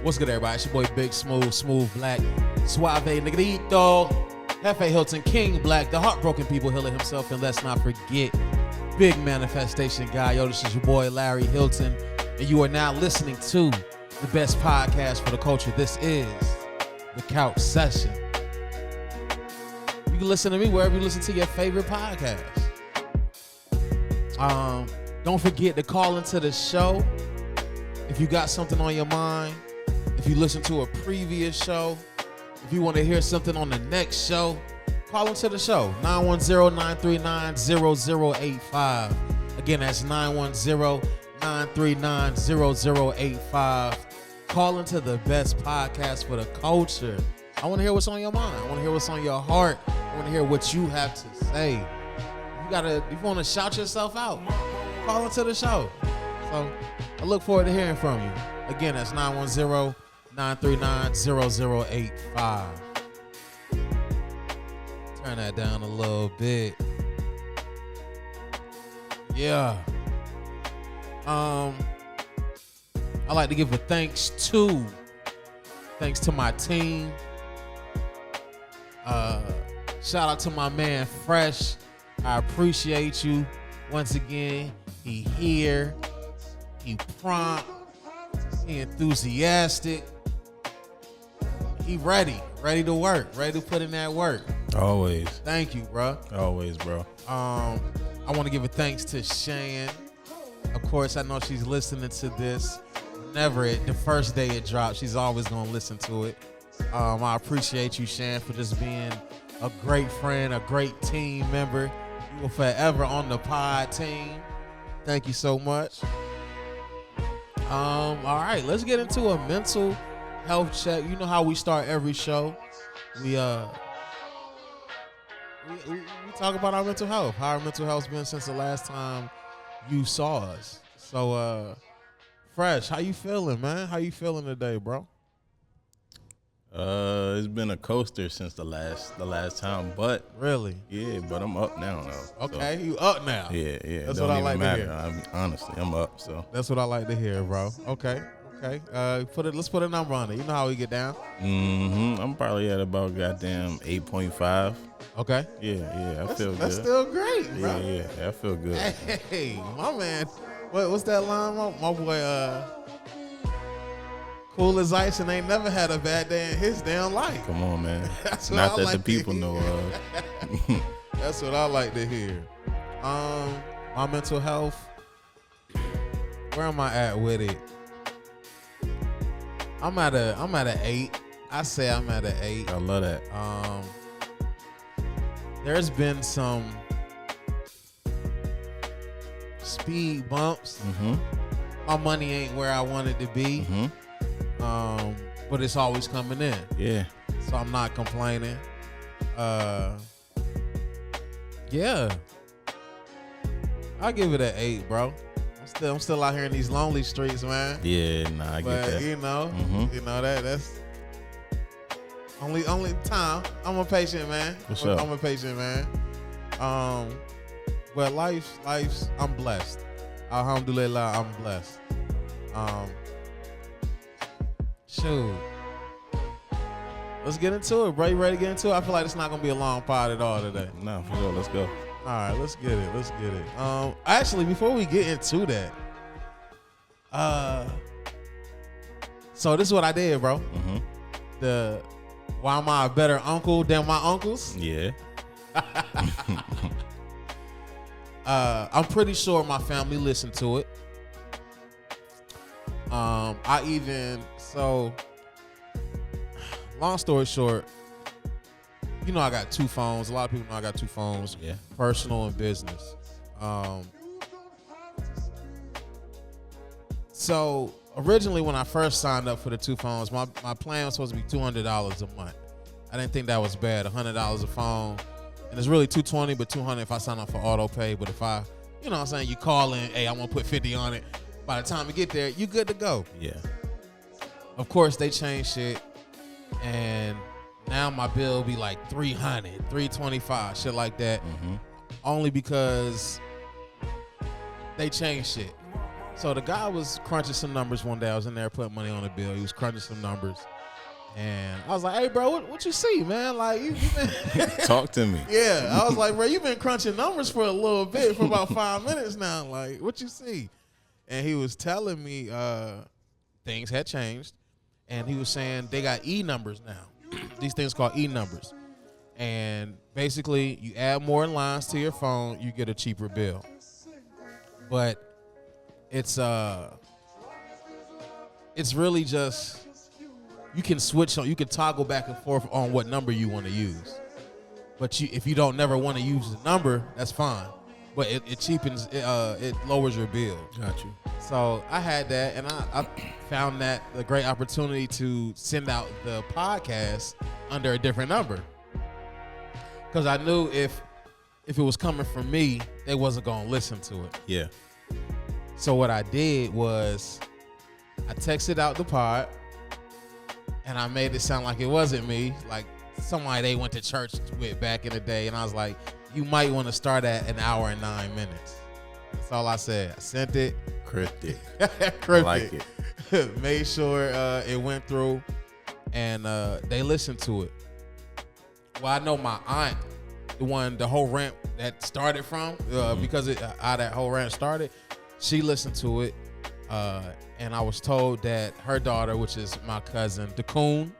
What's good, everybody? It's your boy Big Smooth Black, Suave Negrito, Hefe Hilton, King Black, the heartbroken people healer himself, and let's not forget, big manifestation guy. Yo, this is your boy Larry Hilton, and you are now listening to the best podcast for the culture. This is The Couch Session. You can listen to me wherever you listen to your favorite podcast. Don't forget to call into the show if you got something on your mind. If you listen to a previous show, if you want to hear something on the next show, call into the show. 910-939-0085. Again, that's 910-939-0085. Call into the best podcast for the culture. I want to hear what's on your mind. I want to hear what's on your heart. I want to hear what you have to say. If you want to shout yourself out, call into the show. So I look forward to hearing from you. Again, that's 910-939-0085. Turn that down a little bit. Yeah. I like to give a thanks to my team. Shout out to my man Fresh. I appreciate you once again. He here. He prompt. He enthusiastic. He ready to work, ready to put in that work. Always. Thank you, bro. Always, bro. I want to give a thanks to Shan. Of course, I know she's listening to this. The first day it drops, she's always gonna listen to it. I appreciate you, Shan, for just being a great friend, a great team member. You were forever on the pod team. Thank you so much. All right, let's get into a mental health check. You know how we start every show. We talk about our mental health. How our mental health's been since the last time you saw us. So, Fresh, how you feeling, man? How you feeling today, bro? It's been a coaster since the last time, but really, yeah, but I'm up now though. Okay, so, you up now? Yeah. That's what I like to hear. Honestly, I'm up. So that's what I like to hear, bro. Okay. Let's put a number on it. You know how we get down. I'm probably at about goddamn 8.5. Okay. Yeah. I feel good. That's still great, bro. Yeah. I feel good. Hey, my man. What's that line? My boy. Cool as ice and ain't never had a bad day in his damn life. Come on, man. That's what Not I that like the people know of. That's what I like to hear. My mental health. Where am I at with it? I'm at an 8. I say I'm at an 8. I love that. There's been some speed bumps. My money ain't where I want it to be. But it's always coming in. Yeah. So I'm not complaining. Yeah. I'll give it an 8, bro. I'm still out here in these lonely streets, man. Yeah, I get that. You know that's only time. I'm a patient man. For sure. I'm a patient man. But life's I'm blessed. Alhamdulillah, I'm blessed. Shoot. Let's get into it, bro. You ready to get into it? I feel like it's not gonna be a long pod at all today. No, for sure. Let's go. All right, let's get it. Actually, before we get into that, so this is what I did, bro. Why am I a better uncle than my uncles? Yeah. I'm pretty sure my family listened to it. Long story short, you know I got 2 phones. A lot of people know I got 2 phones. Yeah. Personal and business. So originally when I first signed up for the 2 phones, my plan was supposed to be $200 a month. I didn't think that was bad. $100 a phone. And it's really $220, but $200 if I sign up for auto pay. But if I, you know what I'm saying, you call in, hey, I'm gonna put 50 on it. By the time you get there, you good to go. Yeah. Of course, they changed shit. And now my bill be like $300, $325, shit like that. Only because they changed shit. So the guy was crunching some numbers one day. I was in there putting money on the bill. He was crunching some numbers. And I was like, hey, bro, what you see, man? Like, you been... Talk to me. Yeah. I was like, bro, you been crunching numbers for a little bit, for about 5 minutes now. Like, what you see? And he was telling me things had changed. And he was saying they got E-numbers now. These things called E-numbers. And basically, you add more lines to your phone, you get a cheaper bill. But it's really just... You can switch on. You can toggle back and forth on what number you want to use. But if you don't never want to use the number, that's fine. But it cheapens. It lowers your bill. Got you. So I had that, and I found that a great opportunity to send out the podcast under a different number. Because I knew if it was coming from me, they wasn't gonna listen to it. Yeah. So what I did was I texted out the pod. And I made it sound like it wasn't me, like somebody they went to church with back in the day. And I was like, you might want to start at 1 hour and 9 minutes. That's all I said. I sent it. Cryptic. Cryptic. I like it. Made sure it went through, and they listened to it. Well, I know my aunt, the whole rant that started from, because how that whole rant started, she listened to it. And I was told that her daughter, which is my cousin, the Coon,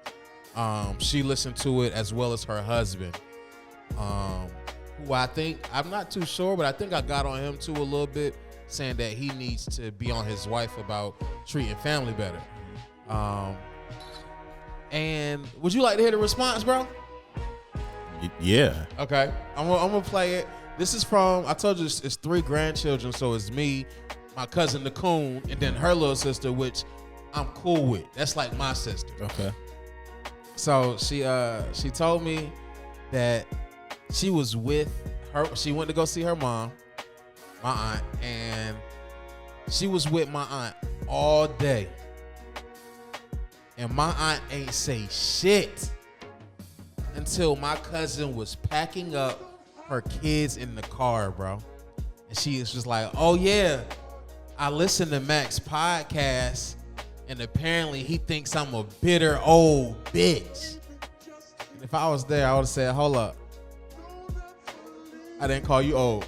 she listened to it as well as her husband, who I think, I'm not too sure, but I think I got on him too a little bit, saying that he needs to be on his wife about treating family better. And would you like to hear the response, bro? Yeah. Okay, I'm gonna play it. This is from, I told you it's 3 grandchildren, so it's me, my cousin the Coon, and then her little sister, which I'm cool with. That's like my sister. Okay. So she told me that she was with her. She went to go see her mom, my aunt, and she was with my aunt all day. And my aunt ain't say shit until my cousin was packing up her kids in the car, bro. And she is just like, oh yeah, I listened to Mac's podcast, and apparently he thinks I'm a bitter old bitch. And if I was there, I would have said, hold up. I didn't call you old.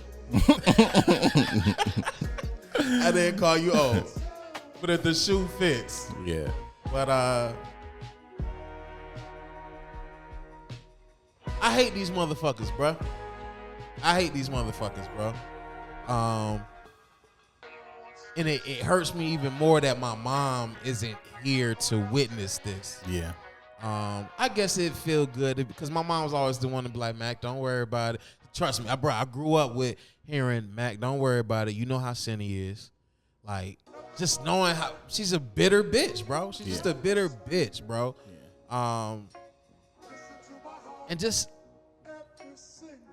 I didn't call you old. But if the shoe fits. Yeah. But I hate these motherfuckers, bro. I hate these motherfuckers, bro. And it hurts me even more that my mom isn't here to witness this. Yeah. I guess it feel good because my mom was always the one to be like, Mac, don't worry about it. Trust me, I grew up with hearing, Mac, don't worry about it. You know how Cindy is. Like, just knowing how she's a bitter bitch, bro. She's just a bitter bitch, bro. Yeah. And just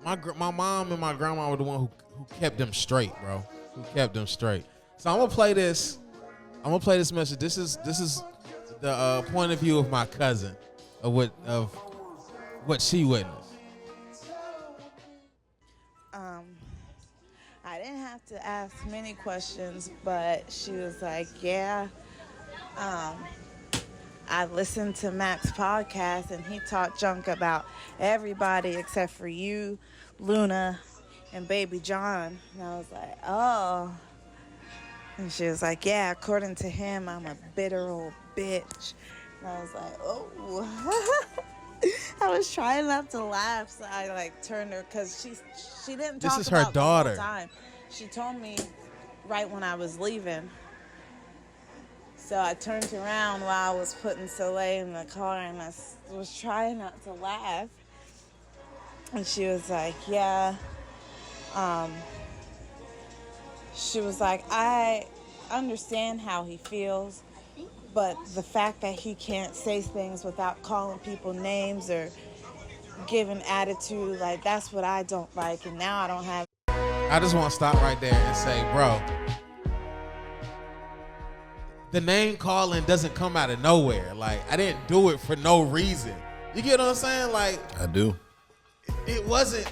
my mom and my grandma were the one who kept them straight, bro. Who kept them straight. So I'm gonna play this. I'm gonna play this message. This is the point of view of my cousin of what she witnessed. I didn't have to ask many questions, but she was like, yeah, I listened to Mac's podcast and he talked junk about everybody except for you, Luna, and Baby John. And I was like, oh. And she was like, yeah, according to him, I'm a bitter old bitch. And I was like, oh. I was trying not to laugh, so I turned her because she didn't talk about this is her daughter. The whole time. She told me right when I was leaving. So I turned around while I was putting Soleil in the car, and I was trying not to laugh. And she was like, yeah. She was like, I understand how he feels, but the fact that he can't say things without calling people names or giving attitude, that's what I don't like. And now I don't have. I just want to stop right there and say, bro, the name calling doesn't come out of nowhere. I didn't do it for no reason. You get what I'm saying? I do. It wasn't.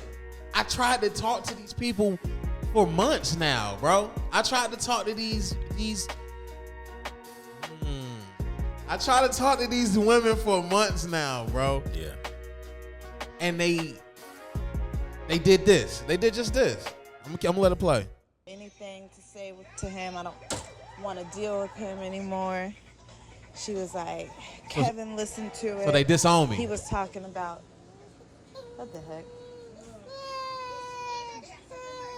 I tried to talk to these people for months now, bro. I tried to talk to these. I try to talk to these women for months now, bro. Yeah. And they did this. They did just this. I'm gonna let it play. Anything to say to him. I don't want to deal with him anymore. She was like, Kevin, listen to it. So they disown me. He was talking about, what the heck?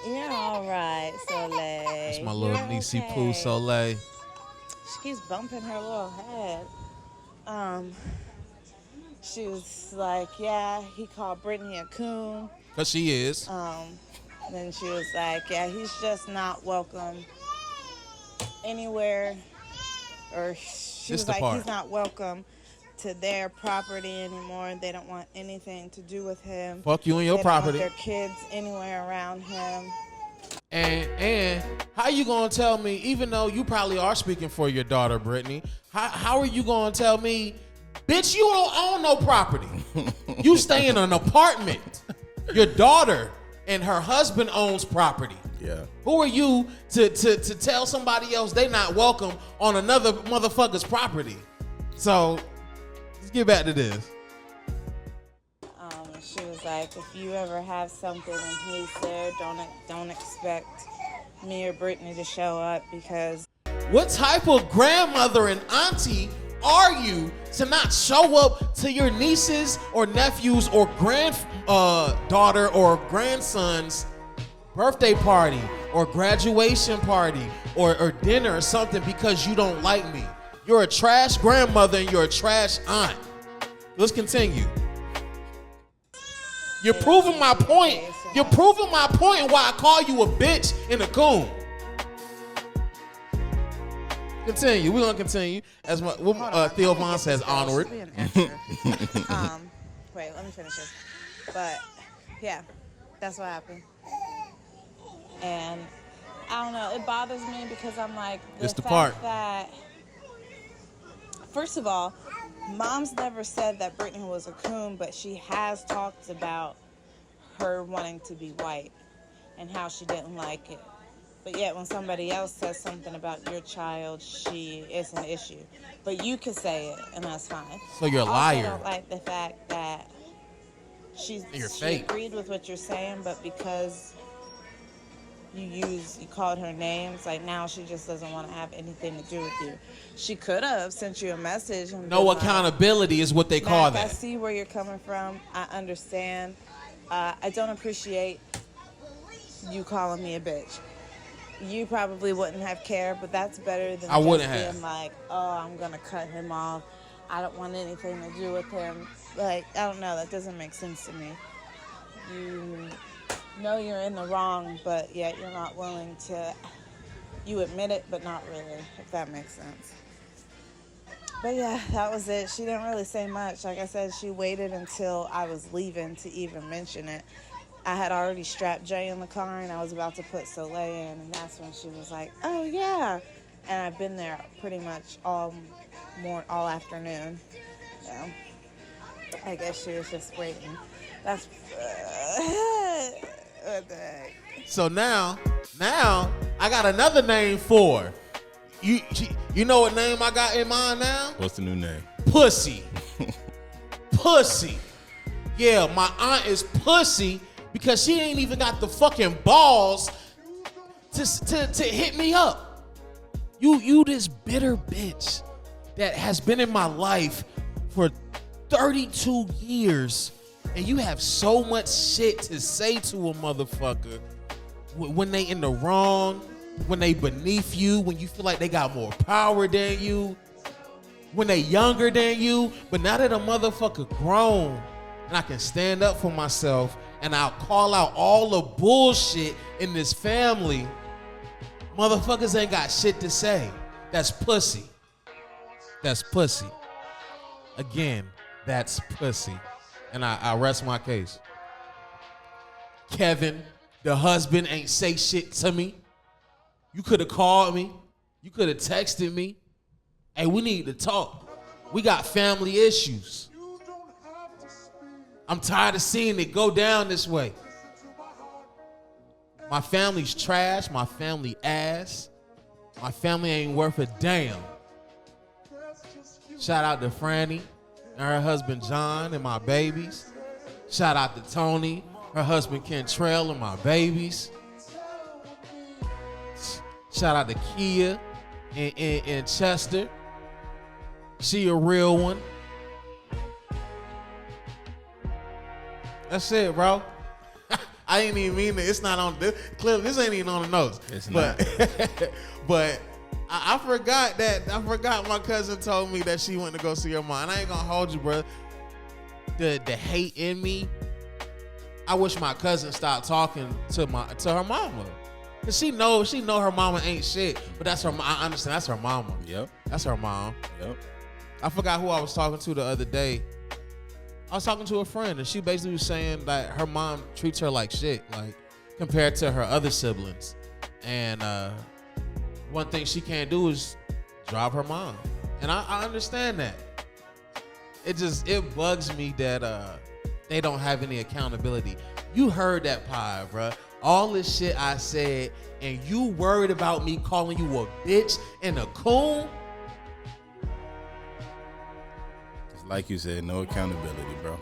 You're all right, Soleil. That's my little You're niecey okay. Pooh Soleil. She keeps bumping her little head. She was like, yeah, he called Brittany a coon. Cause she is. Then she was like, yeah, he's just not welcome anywhere. Or she was like, he's not welcome to their property anymore. They don't want anything to do with him. Fuck you and your they property. Don't want their kids anywhere around him. And how you gonna tell me, even though you probably are speaking for your daughter, Brittany, how are you gonna tell me, bitch, you don't own no property. You stay in an apartment. Your daughter and her husband owns property. Yeah. Who are you to tell somebody else they not welcome on another motherfucker's property? So let's get back to this. She was like, if you ever have something and he's there, don't expect me or Brittany to show up because. What type of grandmother and auntie are you to not show up to your nieces or nephews or daughter or grandson's birthday party or graduation party or dinner or something because you don't like me? You're a trash grandmother and you're a trash aunt. Let's continue. You're proving my point. You're proving my point and why I call you a bitch and a coon. Continue. We're gonna continue. As Theo Von says, onward. Wait, let me finish this. But yeah, that's what happened. And I don't know. It bothers me because I'm like It's the part that. First of all, Mom's never said that Brittany was a coon, but she has talked about her wanting to be white and how she didn't like it. But yet when somebody else says something about your child, it's an issue. But you could say it, and that's fine. So you're a liar. I also don't like the fact that she agreed with what you're saying, but because you called her names, like now she just doesn't want to have anything to do with you. She could have sent you a message. And no accountability is what they call that. I see where you're coming from. I understand. I don't appreciate you calling me a bitch. You probably wouldn't have cared, but that's better than being like, oh, I'm going to cut him off. I don't want anything to do with him. Like, I don't know. That doesn't make sense to me. You know you're in the wrong, but yet you're not willing to. You admit it, but not really, if that makes sense. But yeah, that was it. She didn't really say much. Like I said, she waited until I was leaving to even mention it. I had already strapped Jay in the car, and I was about to put Soleil in, and that's when she was like, oh, yeah. And I've been there pretty much all afternoon. Yeah. I guess she was just waiting. That's... what the heck? So now I got another name for her. You know what name I got in mind now? What's the new name? Pussy. Pussy. Yeah, my aunt is pussy because she ain't even got the fucking balls to hit me up. You this bitter bitch that has been in my life for 32 years, and you have so much shit to say to a motherfucker when they in the wrong, when they beneath you, when you feel like they got more power than you, when they younger than you. But now that a motherfucker grown and I can stand up for myself and I'll call out all the bullshit in this family, motherfuckers ain't got shit to say. That's pussy. That's pussy. Again, that's pussy. And I rest my case. Kevin, the husband, ain't say shit to me. You could have called me. You could have texted me. Hey, we need to talk. We got family issues. I'm tired of seeing it go down this way. My family's trash. My family ass. My family ain't worth a damn. Shout out to Franny and her husband John and my babies. Shout out to Tony, her husband Kentrell and my babies. Shout out to Kia and Chester. She a real one. That's it, bro. I didn't even mean it. It's not on this. Clearly, this ain't even on the notes. It's not. But I forgot that. I forgot my cousin told me that she went to go see her mom. And I ain't gonna hold you, bro. The hate in me. I wish my cousin stopped talking to her mama. Cause she know her mama ain't shit. But that's her. I understand. That's her mama. Yep. That's her mom. Yep. I forgot who I was talking to the other day. I was talking to a friend, and she basically was saying that her mom treats her like shit, like compared to her other siblings. And one thing she can't do is drop her mom. And I understand that. It bugs me that they don't have any accountability. You heard that pie, bruh. All this shit I said, and you worried about me calling you a bitch and a coon? Like you said, no accountability, bro.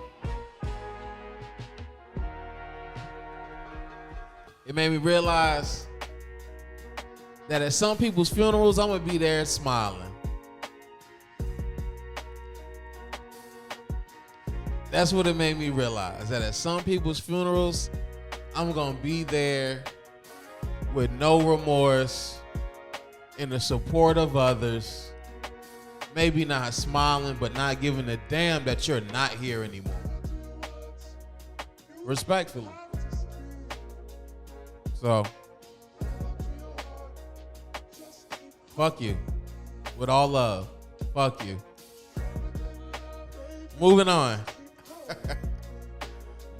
It made me realize that at some people's funerals, I'm going to be there smiling. That's what it made me realize, that at some people's funerals, I'm going to be there with no remorse, in the support of others. Maybe not smiling, but not giving a damn that you're not here anymore. Respectfully. So, fuck you. With all love. Fuck you. Moving on.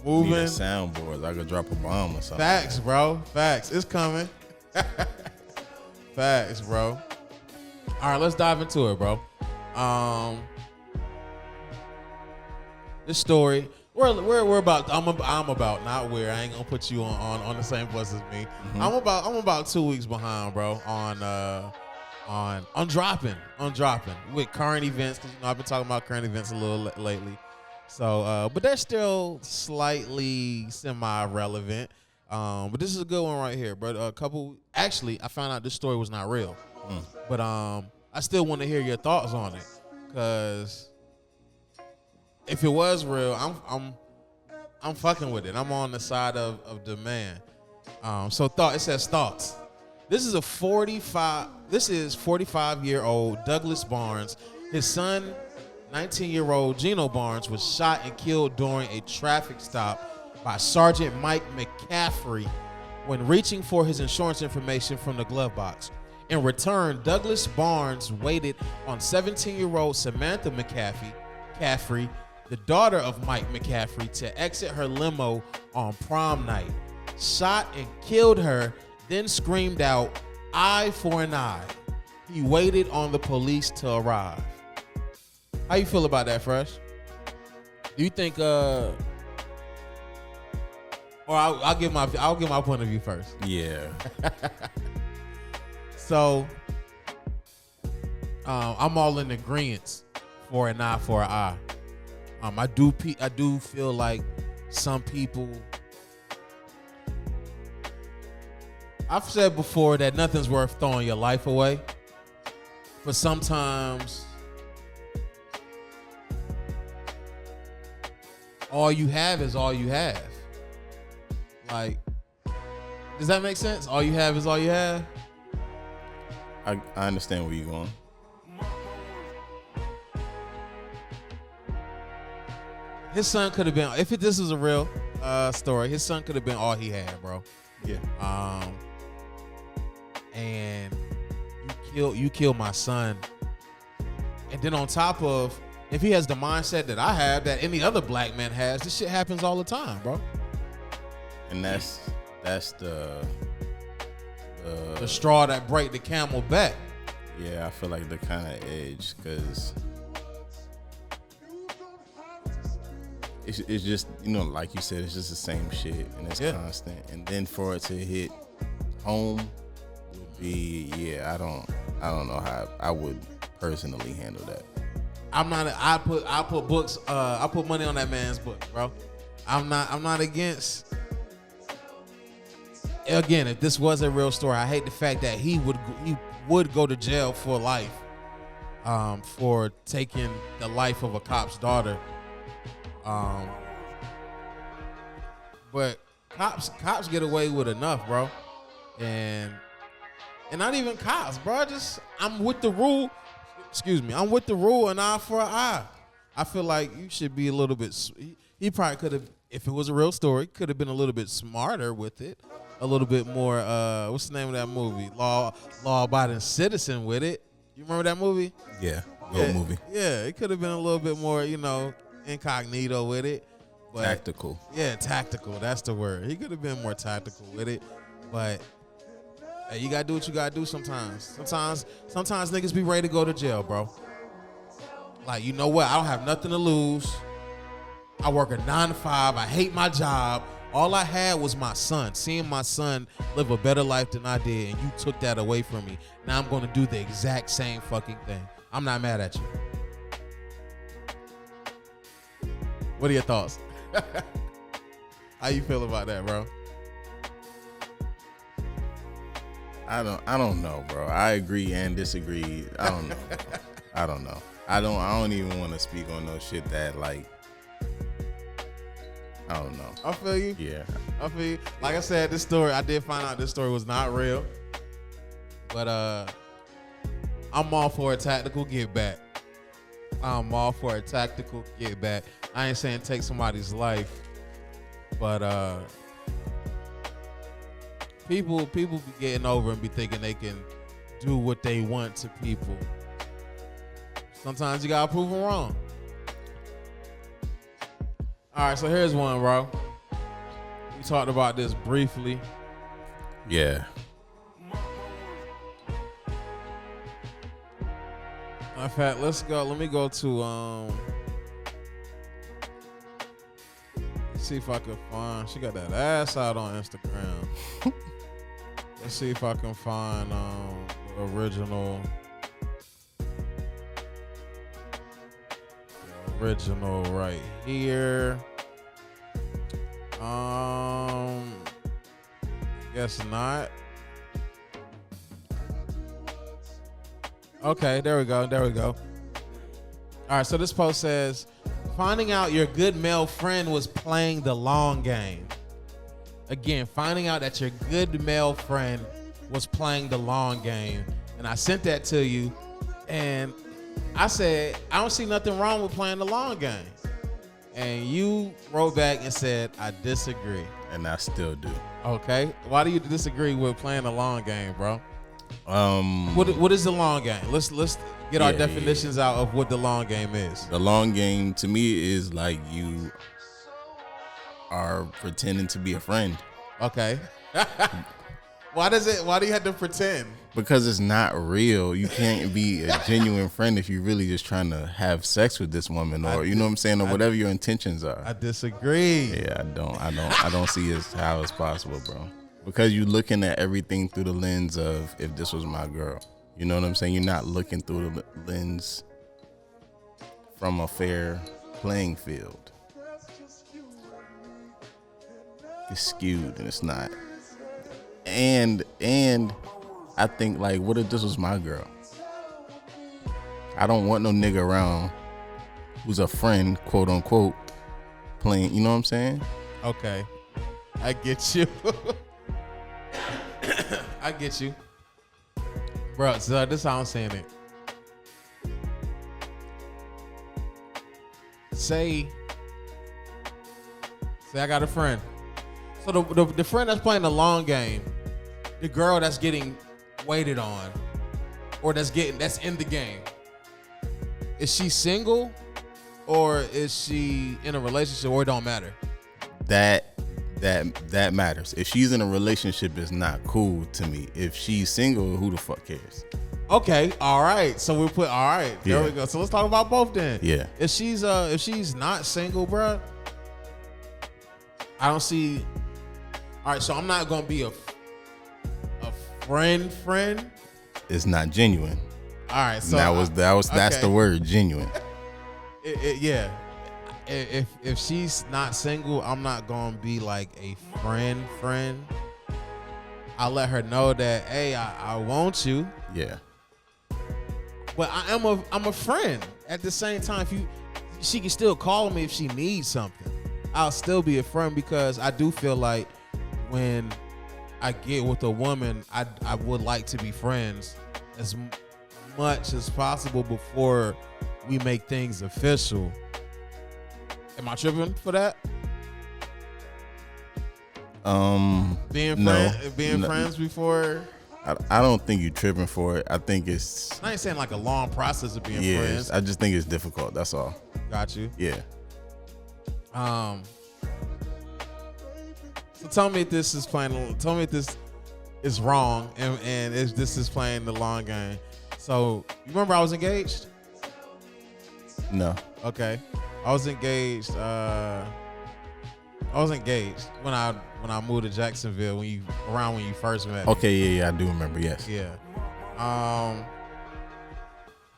Moving. Need a soundboard. I could drop a bomb or something. Facts, bro. Facts. It's coming. Facts, bro. All right, let's dive into it, bro. This story, we're about. I'm about. Not where. I ain't gonna put you on the same bus as me. Mm-hmm. I'm about 2 weeks behind, bro. On dropping with current events, because I've been talking about current events a little lately. So, but they're still slightly semi-relevant. But this is a good one right here, bro. Actually, I found out this story was not real. But I still want to hear your thoughts on it, because if it was real, I'm fucking with it. I'm on the side of the man. It says thoughts. This is 45-year-old Douglas Barnes. His son, 19-year-old Geno Barnes, was shot and killed during a traffic stop by Sergeant Mike McCaffrey when reaching for his insurance information from the glove box. In return, Douglas Barnes waited on 17-year-old Samantha McCaffrey, the daughter of Mike McCaffrey, to exit her limo on prom night. Shot and killed her, then screamed out, "Eye for an eye." He waited on the police to arrive. How you feel about that, Fresh? Do you think or I'll give my point of view first. Yeah. So, I'm all in agreement for an eye for an eye. I do feel like some people. I've said before that nothing's worth throwing your life away, but sometimes all you have is all you have. Like, does that make sense? All you have is all you have. I understand where you're going. His son could have been, if this is a real story, his son could have been all he had, bro. Yeah. And you kill my son. And then on top of, if he has the mindset that I have, that any other black man has, this shit happens all the time, bro. And that's the straw that break the camel back. Yeah, I feel like the kind of edge, because it's just, you know, like you said, it's just the same shit and it's constant. And then for it to hit home would be, I don't know how I would personally handle that. I put books. I put money on that man's book, bro. I'm not against. Again, if this was a real story, I hate the fact that he would go to jail for life, for taking the life of a cop's daughter. But cops get away with enough, bro, and not even cops, bro. I'm with the rule. Excuse me, I'm with the rule, an eye for an eye. I feel like you should be a little bit. He probably could have, if it was a real story, could have been a little bit smarter with it, a little bit more. What's the name of that movie? Law-abiding citizen with it. You remember that movie? Yeah, good movie. Yeah, it could have been a little bit more, incognito with it. But, tactical. Yeah, tactical. That's the word. He could have been more tactical with it, but. Hey, you gotta do what you gotta do sometimes. Sometimes niggas be ready to go to jail, bro. Like, you know what? I don't have nothing to lose. I work a 9 to 5. I hate my job. All I had was my son. Seeing my son live a better life than I did, and you took that away from me. Now I'm gonna do the exact same fucking thing. I'm not mad at you. What are your thoughts? How you feel about that, bro? I don't know, bro. I agree and disagree. I don't know. I don't know. I don't even want to speak on no shit that, like, I don't know. I feel you. Yeah. I feel you. Like I said, this story, I did find out this story was not real. But I'm all for a tactical get back. I'm all for a tactical get back. I ain't saying take somebody's life, but people be getting over and be thinking they can do what they want to people. Sometimes you gotta prove them wrong. All right, so here's one, bro. We talked about this briefly. Yeah. In fact, let's go. Let me go to see if I can find. She got that ass out on Instagram. Let's see if I can find the original. The original right here. Guess not. Okay, there we go. All right, so this post says, finding out your good male friend was playing the long game. Again, finding out that your good male friend was playing the long game. And I sent that to you. And I said, I don't see nothing wrong with playing the long game. And you wrote back and said, I disagree. And I still do. Okay. Why do you disagree with playing the long game, bro? What is the long game? Let's get our definitions out of what the long game is. The long game to me is like you are pretending to be a friend. Okay. Why do you have to pretend? Because it's not real. You can't be a genuine friend if you're really just trying to have sex with this woman, or you know what I'm saying, or whatever your intentions are. I disagree. Yeah, I don't see how it's possible, bro. Because you're looking at everything through the lens of, if this was my girl. You know what I'm saying? You're not looking through the lens from a fair playing field. It's skewed and it's not. And I think, like, what if this was my girl? I don't want no nigga around who's a friend, quote unquote, playing, you know what I'm saying? Okay. I get you. I get you. Bro, so this is how I'm saying it. Say I got a friend. So the friend that's playing the long game, the girl that's getting waited on, or that's in the game, is she single or is she in a relationship, or it don't matter? That matters. If she's in a relationship, it's not cool to me. If she's single, who the fuck cares? Okay, all right. So we put there we go. So let's talk about both then. Yeah. If she's not single, bro, I don't see. All right, so I'm not gonna be a friend. It's not genuine. All right, so that's the word, genuine. Yeah. If she's not single, I'm not gonna be like a friend. I'll let her know that, hey, I want you. Yeah. But I'm a friend at the same time. She can still call me if she needs something. I'll still be a friend because I do feel like when I get with a woman, I would like to be friends as much as possible before we make things official. Am I tripping for that? Being friends before. I don't think you're tripping for it. I think it's. I ain't saying like a long process of being friends. I just think it's difficult. That's all. Got you. Yeah. So tell me if this is playing. Tell me if this is wrong, and if this is playing the long game. So you remember I was engaged? No. Okay, I was engaged. When I moved to Jacksonville when you first met me. Okay, yeah, I do remember. Yes. Yeah.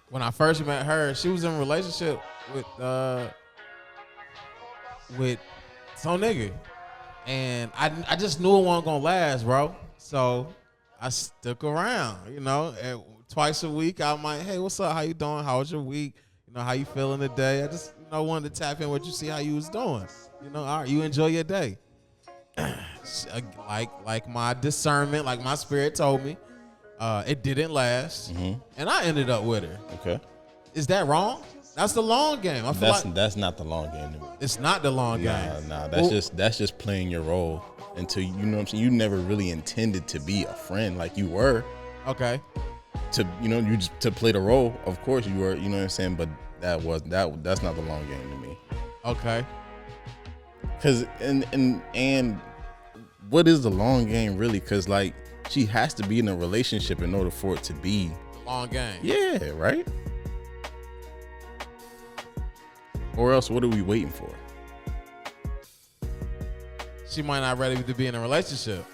When I first met her, she was in a relationship with some nigga, and I just knew it wasn't gonna last, bro. So I stuck around. You know, and twice a week I might, hey, what's up? How you doing? How was your week? You know, how you feeling today? I just wanted to tap in with you, see how you was doing. You know, all right, you enjoy your day. like my discernment, like my spirit told me, it didn't last, and I ended up with her. Okay. Is that wrong? That's the long game. I feel that's not the long game to me. It's not the long game. Nah. That's just playing your role until you know what I'm saying. You never really intended to be a friend like you were. Okay. To play the role, of course you were. You know what I'm saying. But that's not the long game to me. Okay. Cause and what is the long game really? Cause like she has to be in a relationship in order for it to be long game. Yeah, right. Or else, what are we waiting for? She might not ready to be in a relationship.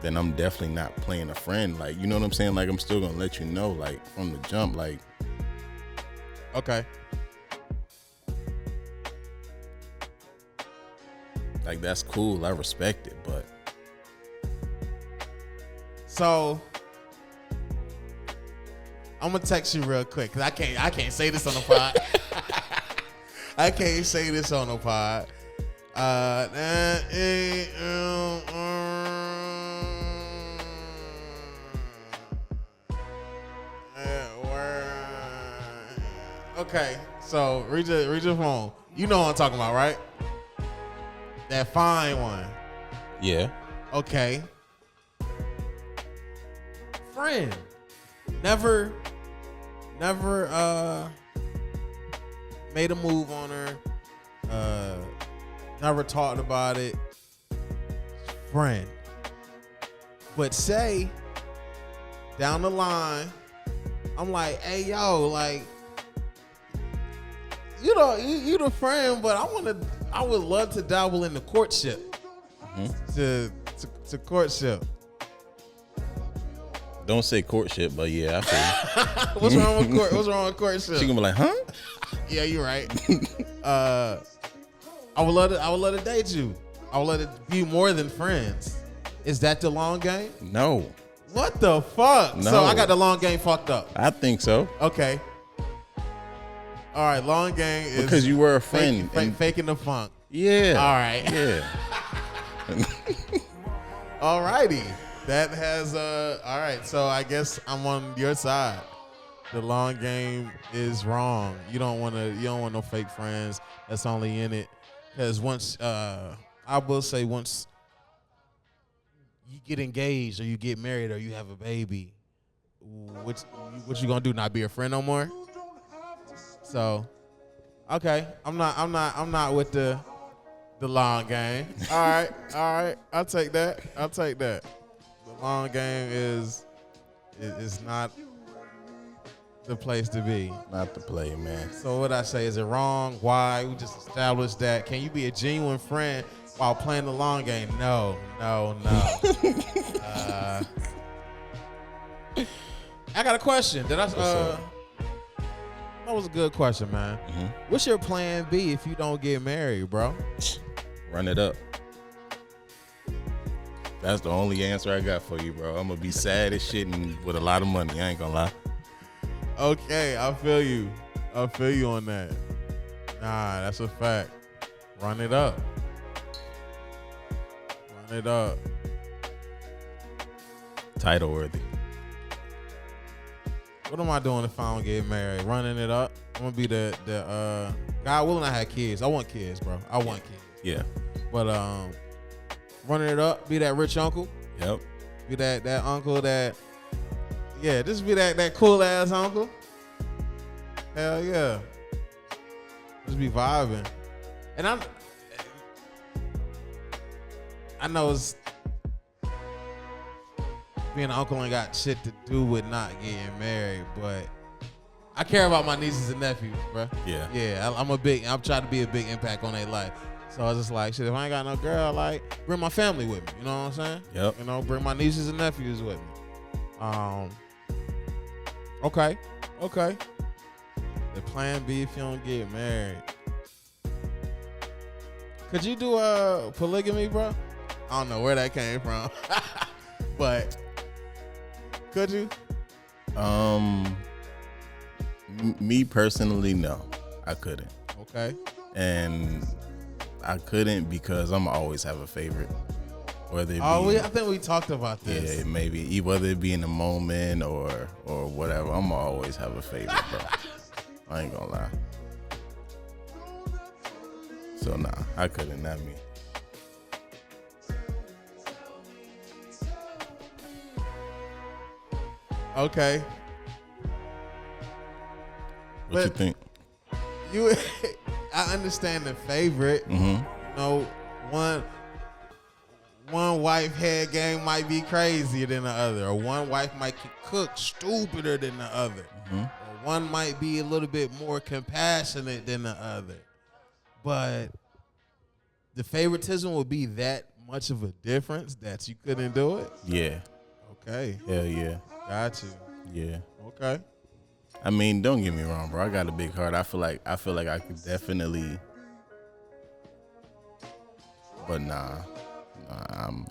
Then I'm definitely not playing a friend. Like, you know what I'm saying? Like, I'm still gonna let you know, like, from the jump, like. Okay. Like, that's cool. I respect it, but. So, I'm gonna text you real quick because I can't say this on the pod. I can't say this on the pod. Okay, so read your phone. You know what I'm talking about, right? That fine one. Yeah. Okay. Friend. Never made a move on her. Never talked about it. Friend. But say down the line, I'm like, hey yo, like, you know, you the friend, but I would love to dabble in the courtship. To courtship. Don't say courtship, but yeah, I feel you. What's wrong with courtship? She gonna be like, huh? Yeah, you're right. I would love to date you. I would love to be more than friends. Is that the long game? No. What the fuck? No. So I got the long game fucked up. I think so. Okay. All right, long game is because you were a friend. Faking the funk. Yeah. All right. Yeah. All righty. That has all right. So I guess I'm on your side. The long game is wrong. You don't want no fake friends that's only in it because once I will say once you get engaged or you get married or you have a baby, what you gonna do? Not be a friend no more? So, okay, I'm not with the long game. All right, I'll take that. The long game is not the place to be. Not the play, man. So what I say, is it wrong? Why? We just established that. Can you be a genuine friend while playing the long game. No. I got a question. That was a good question, man. Mm-hmm. What's your plan B if you don't get married, bro? Run it up. That's the only answer I got for you, bro. I'm gonna be sad as shit and with a lot of money. I ain't gonna lie. Okay, I feel you. I feel you on that. Nah, that's a fact. Run it up. Run it up. Title worthy. What am I doing if I don't get married? Running it up. I'm gonna be the God willing, I had kids. I want kids, bro. I want kids. Yeah. But running it up, be that rich uncle. Yep. Be that uncle that, yeah, just be that cool ass uncle. Hell yeah. Just be vibing. And I know it's being an uncle ain't got shit to do with not getting married, but I care about my nieces and nephews, bro. Yeah. Yeah, I'm trying to be a big impact on their life. So I was just like, shit, if I ain't got no girl, like, bring my family with me. You know what I'm saying? Yep. You know, bring my nieces and nephews with me. Okay. The plan B if you don't get married. Could you do polygamy, bro? I don't know where that came from. But could you? Me personally, no. I couldn't. Okay. And I couldn't because I'm always have a favorite. Whether it be, I think we talked about this. Yeah, maybe whether it be in the moment or whatever, I'm always have a favorite, bro. I ain't gonna lie. So nah, I couldn't. Not me. Okay. What you think? I understand the favorite. Mm-hmm. You know, one wife head game might be crazier than the other, or one wife might cook stupider than the other, Mm-hmm. or one might be a little bit more compassionate than the other. But the favoritism would be that much of a difference that you couldn't do it. Yeah. Okay. Hell yeah. Got you. Yeah. Okay. I mean, don't get me wrong, bro. I got a big heart. I feel like I could definitely, but nah,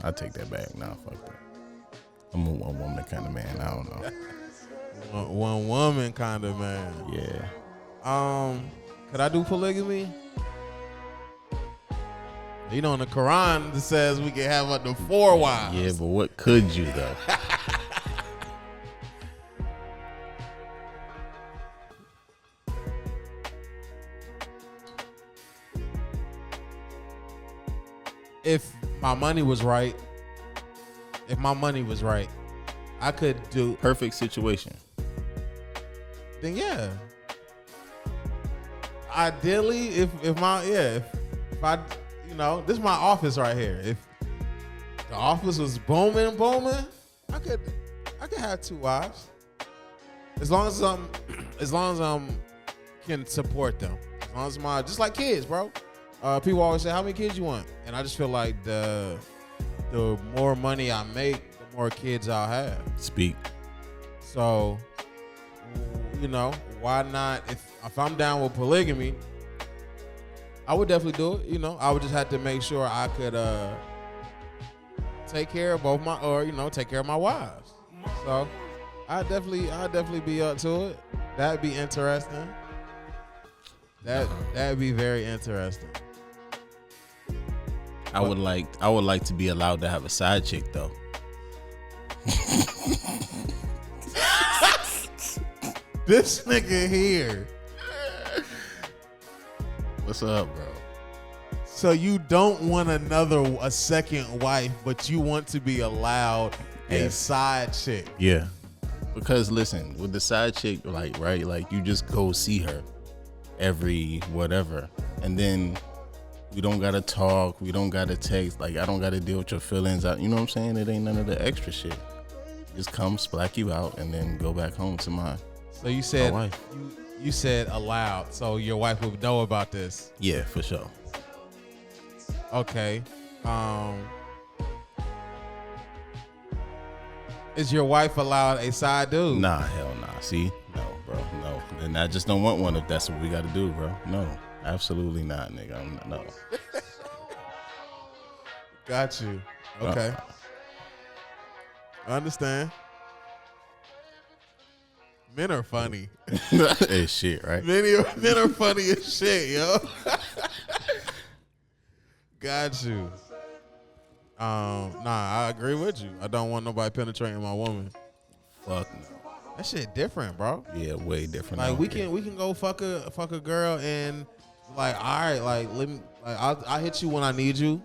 I take that back. Nah, fuck that. I'm a one woman kind of man. I don't know. One woman kind of man. Yeah. Could I do polygamy? You know, in the Quran it says we can have up to 4 wives. Yeah, but what could you though? If my money was right, I could do. Perfect situation. Then yeah. Ideally, if I, you know, this is my office right here. If the office was booming, I could have 2 wives. As long as can support them. As long as just like kids, bro. People always say, how many kids you want? And I just feel like the more money I make, the more kids I'll have. Speak. So, you know, why not? If I'm down with polygamy, I would definitely do it. You know, I would just have to make sure I could take care of take care of my wives. So, I'd definitely be up to it. That'd be interesting. That'd be very interesting. I would like to be allowed to have a side chick though. This nigga here. What's up, bro? So you don't want a second wife, but you want to be allowed a side chick. Yeah. Because listen, with the side chick, like you just go see her every whatever, and then we don't gotta talk, we don't gotta text, like I don't gotta deal with your feelings. You know what I'm saying? It ain't none of the extra shit. Just come splack you out and then go back home to my you said wife. You said allowed, so your wife would know about this. Yeah, for sure. Okay. Is your wife allowed a side dude? Nah, hell nah. See, no, bro, no. And I just don't want one if that's what we got to do, bro. No, absolutely not, nigga. No. Got you. Okay. I understand. Men are funny. It's shit, right? Men are funny as shit, yo. Got you. Nah, I agree with you. I don't want nobody penetrating my woman. Fuck no. That shit different, bro. Yeah, way different. Like we can go fuck a girl and like, all right, like let me, like I'll hit you when I need you.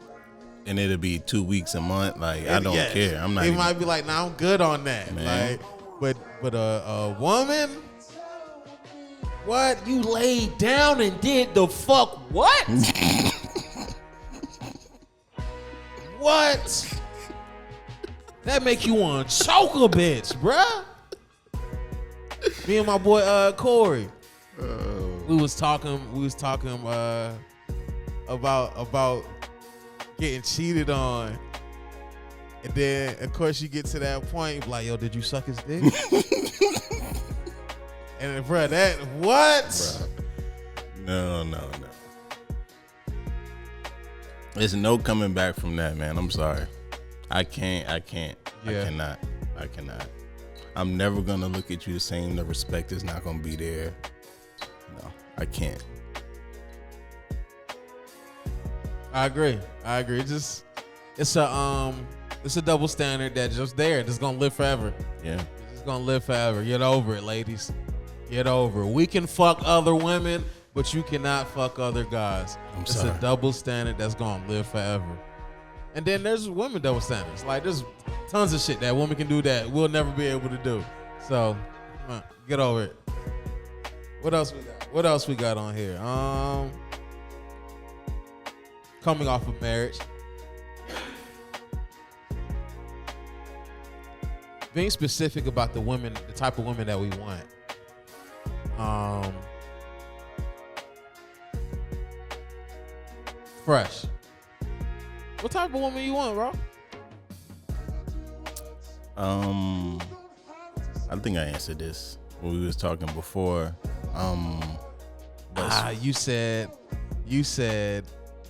And it'll be 2 weeks, a month. Like I don't Yes. care. I'm not. It even, might be like, nah, I'm good on that. Man. Like, but a woman, what you laid down and did the fuck what? What? That make you want to choke a bitch, bruh. Me and my boy Corey, we was talking about getting cheated on, and then of course you get to that point like, yo, did you suck his dick? And bruh, that what? Bruh. No. There's no coming back from that, man. I'm sorry. I can't. Yeah. I cannot. I'm never gonna look at you the same. The respect is not gonna be there. No, I can't. I agree. It's a double standard that's just there. It's gonna live forever. Yeah. It's just gonna live forever. Get over it, ladies. Get over it. We can fuck other women, but you cannot fuck other guys. It's a double standard that's gonna live forever. And then there's women double standards. Like there's tons of shit that women can do that we'll never be able to do. So get over it. What else we got on here? Coming off of marriage. Being specific about the women, the type of women that we want. Fresh. What type of woman you want, bro? I think I answered this when we was talking before. You said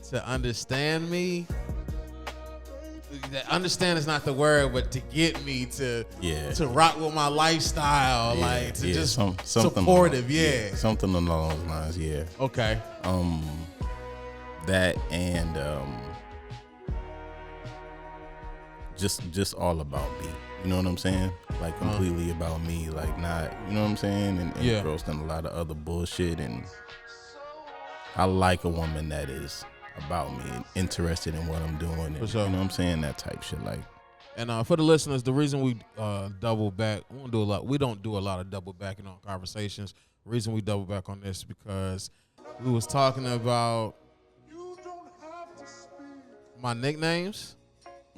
to understand me. Understand is not the word, but to get me to rock with my lifestyle, like to just supportive, something along those lines, yeah. Okay. That and just all about me. You know what I'm saying? Like completely about me, like not, you know what I'm saying? And girls done a lot of other bullshit, and I like a woman that is about me and interested in what I'm doing. And, sure. You know what I'm saying? That type shit. Like, and for the listeners, the reason we double back, we don't do a lot of double backing on conversations. The reason we double back on this is because we was talking about my nicknames.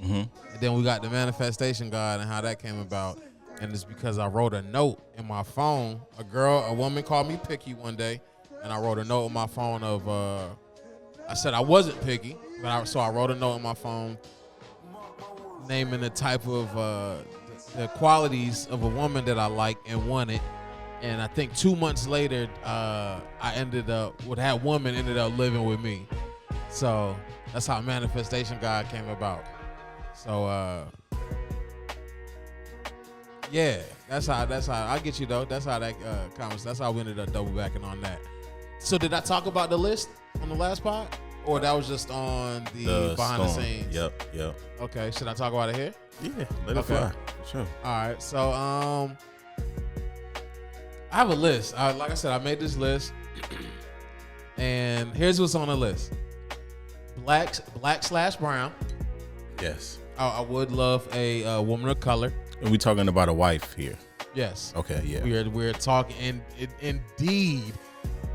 Mm-hmm. And then we got the manifestation God and how that came about. And it's because I wrote a note in my phone. A woman called me picky one day, and I wrote a note on my phone of I said I wasn't picky, so I wrote a note on my phone naming the type of the qualities of a woman that I like and wanted. And I think 2 months later, that woman ended up living with me. So that's how manifestation God came about. So that's how I get you though. That's how that comments. That's how we ended up double backing on that. So did I talk about the list on the last pod, or that was just on the behind the scenes? Yep. Okay, should I talk about it here? Yeah, let it fly. Sure. All right, so I have a list. Like I said, I made this list, and here's what's on the list: black/brown. Yes. I would love a woman of color. And we talking about a wife here. Yes. Okay. Yeah. We're talking, indeed,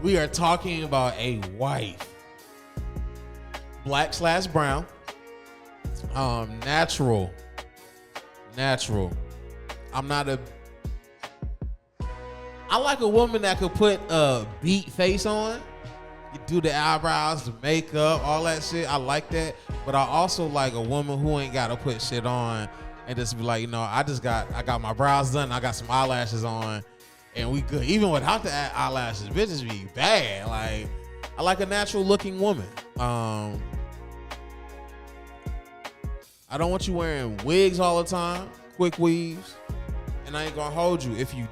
we are talking about a wife. Black/brown. Natural. I like a woman that could put a beat face on, You do the eyebrows, the makeup, all that shit. I like that. But I also like a woman who ain't gotta put shit on and just be like, you know, I got my brows done, I got some eyelashes on, and we good. Even without the eyelashes, bitches be bad. Like, I like a natural looking woman. I don't want you wearing wigs all the time, quick weaves, and I ain't gonna hold you. If you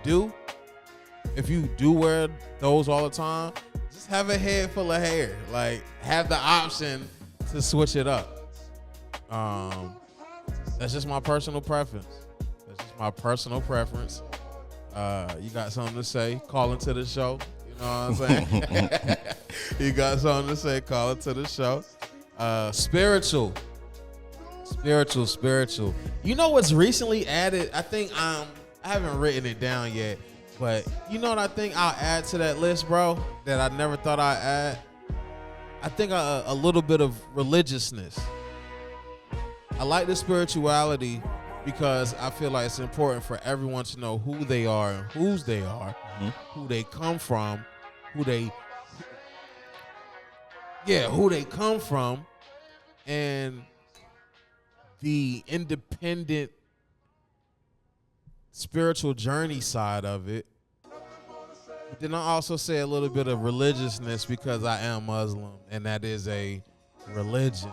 do wear those all the time, just have a head full of hair. Like, have the option to switch it up. That's just my personal preference. You got something to say, call into the show. You know what I'm saying? You got something to say, call into the show. Spiritual. You know what's recently added? I think I haven't written it down yet, but you know what I think I'll add to that list, bro, that I never thought I'd add? I think a little bit of religiousness. I like the spirituality because I feel like it's important for everyone to know who they are and whose they are, who they come from, who they come from, and the independent spiritual journey side of it. But then I also say a little bit of religiousness because I am Muslim, and that is a religion.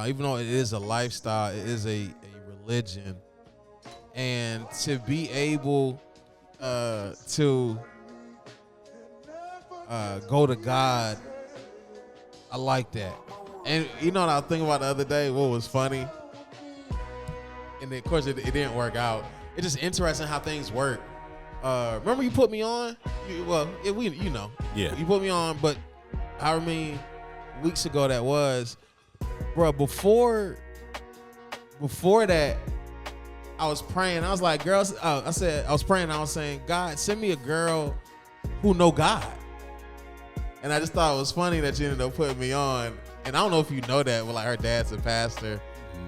Even though it is a lifestyle, it is a religion. And to be able to go to God, I like that. And you know what I was thinking about the other day? What was funny? And then, of course, it didn't work out. It's just interesting how things work. Remember you put me on? You know. Yeah. You put me on, but I mean, weeks ago that was, bro, before that, I was praying. I was like, girls, I was praying. I was saying, God, send me a girl who know God. And I just thought it was funny that you ended up putting me on. And I don't know if you know that, but like her dad's a pastor.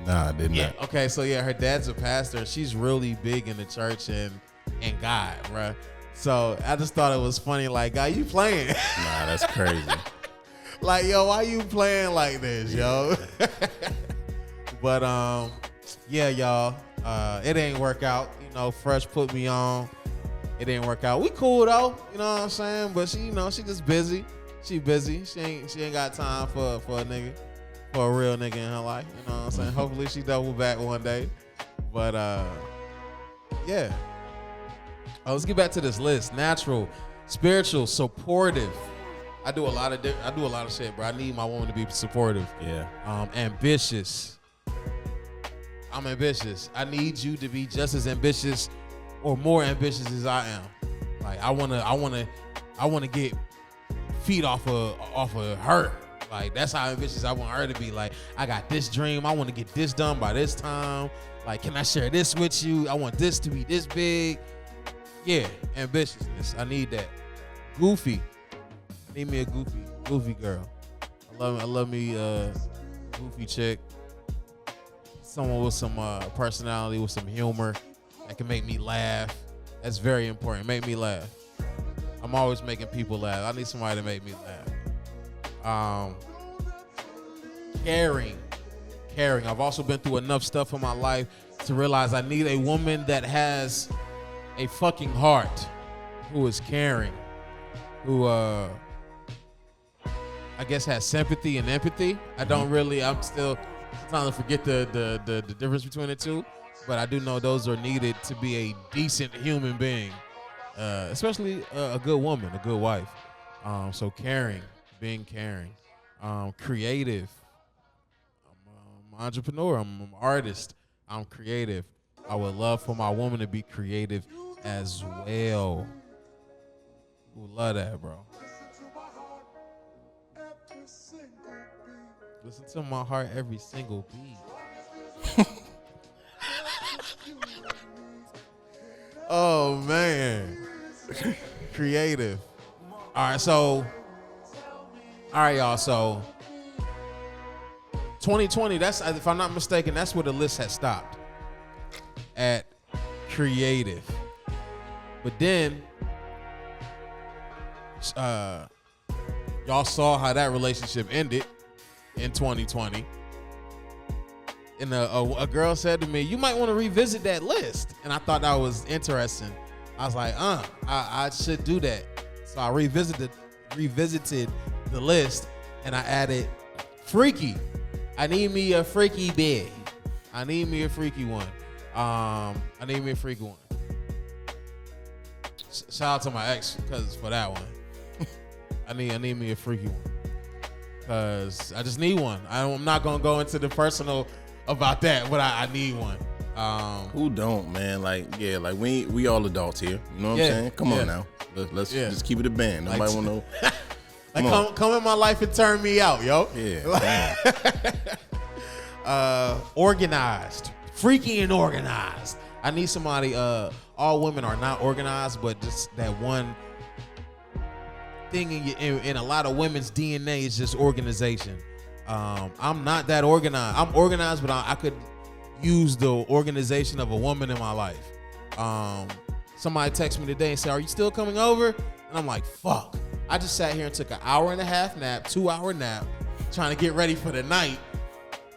Nah, I did not. Okay, so yeah, her dad's a pastor. She's really big in the church and God, bro. So I just thought it was funny. Like, God, you playing? Nah, that's crazy. Like, yo, why you playing like this, yo? But yeah, y'all, it ain't work out. You know, Fresh put me on. It didn't work out. We cool though, you know what I'm saying? But she, you know, she just busy. She busy. She ain't got time for a nigga, for a real nigga in her life. You know what I'm saying? Hopefully she double back one day. But yeah. Let's get back to this list. Natural, spiritual, supportive. I do a lot of shit, bro. I need my woman to be supportive. Yeah. Ambitious. I'm ambitious. I need you to be just as ambitious or more ambitious as I am. Like, I wanna get feet off of her. Like, that's how ambitious I want her to be. Like, I got this dream. I want to get this done by this time. Like, can I share this with you? I want this to be this big. Yeah, ambitiousness. I need that. Goofy. I need me a goofy girl. I love me a goofy chick. Someone with some personality, with some humor that can make me laugh. That's very important. Make me laugh. I'm always making people laugh. I need somebody to make me laugh. Caring. I've also been through enough stuff in my life to realize I need a woman that has a fucking heart, who is caring, who I guess has sympathy and empathy. I'm still trying to forget the difference between the two, but I do know those are needed to be a decent human being, especially a good woman, a good wife. So caring, being caring, creative. I'm an entrepreneur. I'm an artist. I'm creative. I would love for my woman to be creative as well. Who love that, bro? Listen to my heart every single beat. Oh man, creative. All right, y'all. So 2020. That's, if I'm not mistaken, that's where the list had stopped at creative. But then y'all saw how that relationship ended in 2020. And a girl said to me, you might want to revisit that list. And I thought that was interesting. I was like, I should do that. So I revisited the list and I added freaky. I need me a freaky bed. I need me a freaky one. Shout out to my ex for that one. I need me a freaky one. Cause I just need one. I'm not gonna go into the personal about that, but I need one. Who don't, man? Like we all adults here. You know what I'm saying? Come on now. Let's just keep it a band. Nobody want to know. Come in my life and turn me out, yo. Yeah. Organized. Freaky and organized. I need somebody, all women are not organized, but just that one thing in a lot of women's DNA is just organization. I'm not that organized. I'm organized, but I could use the organization of a woman in my life. Somebody texted me today and said, are you still coming over? And I'm like, fuck. I just sat here and took an 1.5 nap, 2-hour nap, trying to get ready for the night.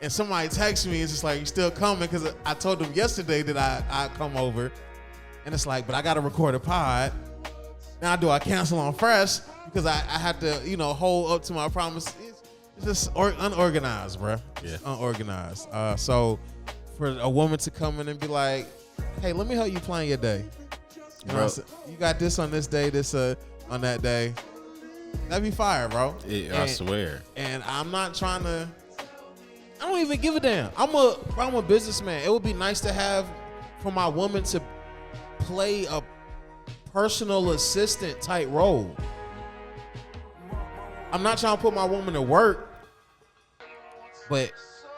And somebody texted me and it's just like, you still coming? Because I told them yesterday that I'd come over. And it's like, but I got to record a pod. Now do I cancel on fresh? Because I had to, hold up to my promise. It's just unorganized, bro. Yeah. Unorganized. So for a woman to come in and be like, hey, let me help you plan your day. You got this on this day, this on that day. That'd be fire, bro. I swear. And I'm not trying to, I don't even give a damn. I'm a businessman. It would be nice to have for my woman to play a personal assistant type role. I'm not trying to put my woman to work, but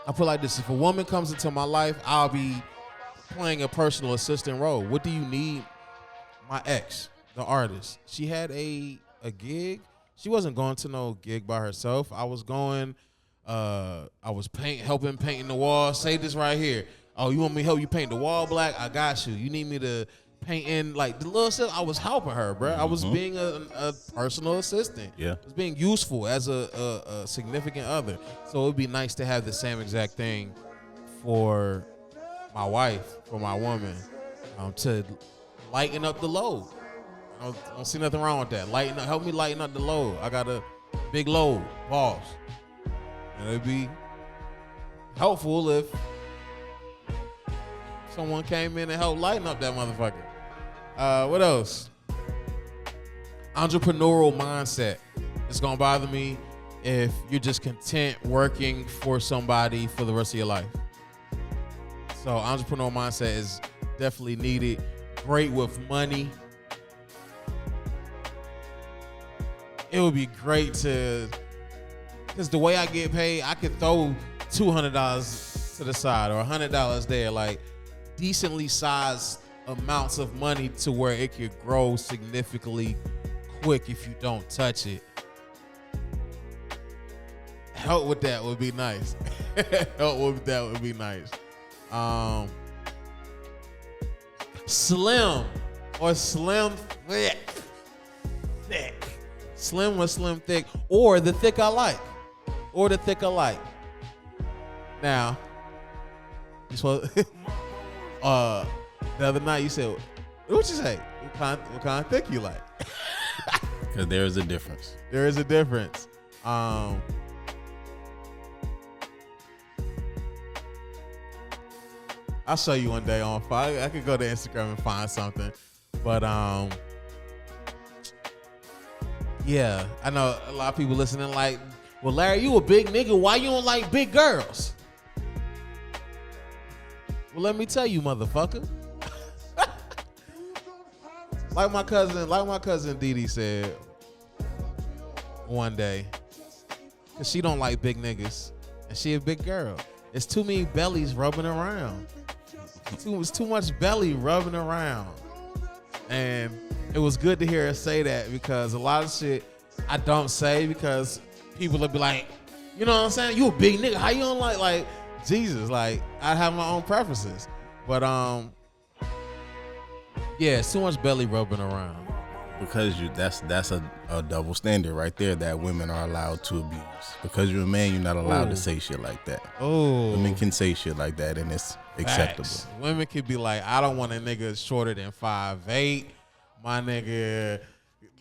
I put it like this: if a woman comes into my life, I'll be playing a personal assistant role. What do you need? My ex, the artist, she had a gig. She wasn't going to no gig by herself. I was going. I was helping painting the wall. Say this right here. Oh, you want me to help you paint the wall black? I got you. You need me to paint in like the little stuff? I was helping her, bro. I was being a personal assistant. Yeah. I was being useful as a significant other. So it would be nice to have the same exact thing for my wife, for my woman, to lighten up the load. I don't see nothing wrong with that. Help me lighten up the load. I got a big load, boss. And it'd be helpful if someone came in and helped lighten up that motherfucker. What else? Entrepreneurial mindset. It's gonna bother me if you're just content working for somebody for the rest of your life. So entrepreneurial mindset is definitely needed. Great with money. It would be great because the way I get paid, I could throw $200 to the side or $100 there, like decently sized amounts of money to where it could grow significantly quick if you don't touch it. Help with that would be nice. Help with that would be nice. Slim or slim thick. Slim or slim thick, or the thick I like. Now, the other night you said, what you say? What kind of thick you like? Because there is a difference. There is a difference. I'll show you one day on fire. I could go to Instagram and find something. But yeah, I know a lot of people listening like, well, Larry, you a big nigga. Why you don't like big girls? Well, let me tell you, motherfucker. Like my cousin Diddy said one day, cause she don't like big niggas, and she a big girl. It's too many bellies rubbing around. It's too much belly rubbing around. And it was good to hear her say that, because a lot of shit I don't say because people will be like, you know what I'm saying? You a big nigga. How you don't like Jesus? Like, I have my own preferences. But yeah, it's too much belly rubbing around. because that's a double standard right there that women are allowed to abuse. Because you're a man, you're not allowed to say shit like that. Oh, Women can say shit like that, and it's acceptable. facts. Women could be like, I don't want a nigga shorter than 5'8". My nigga.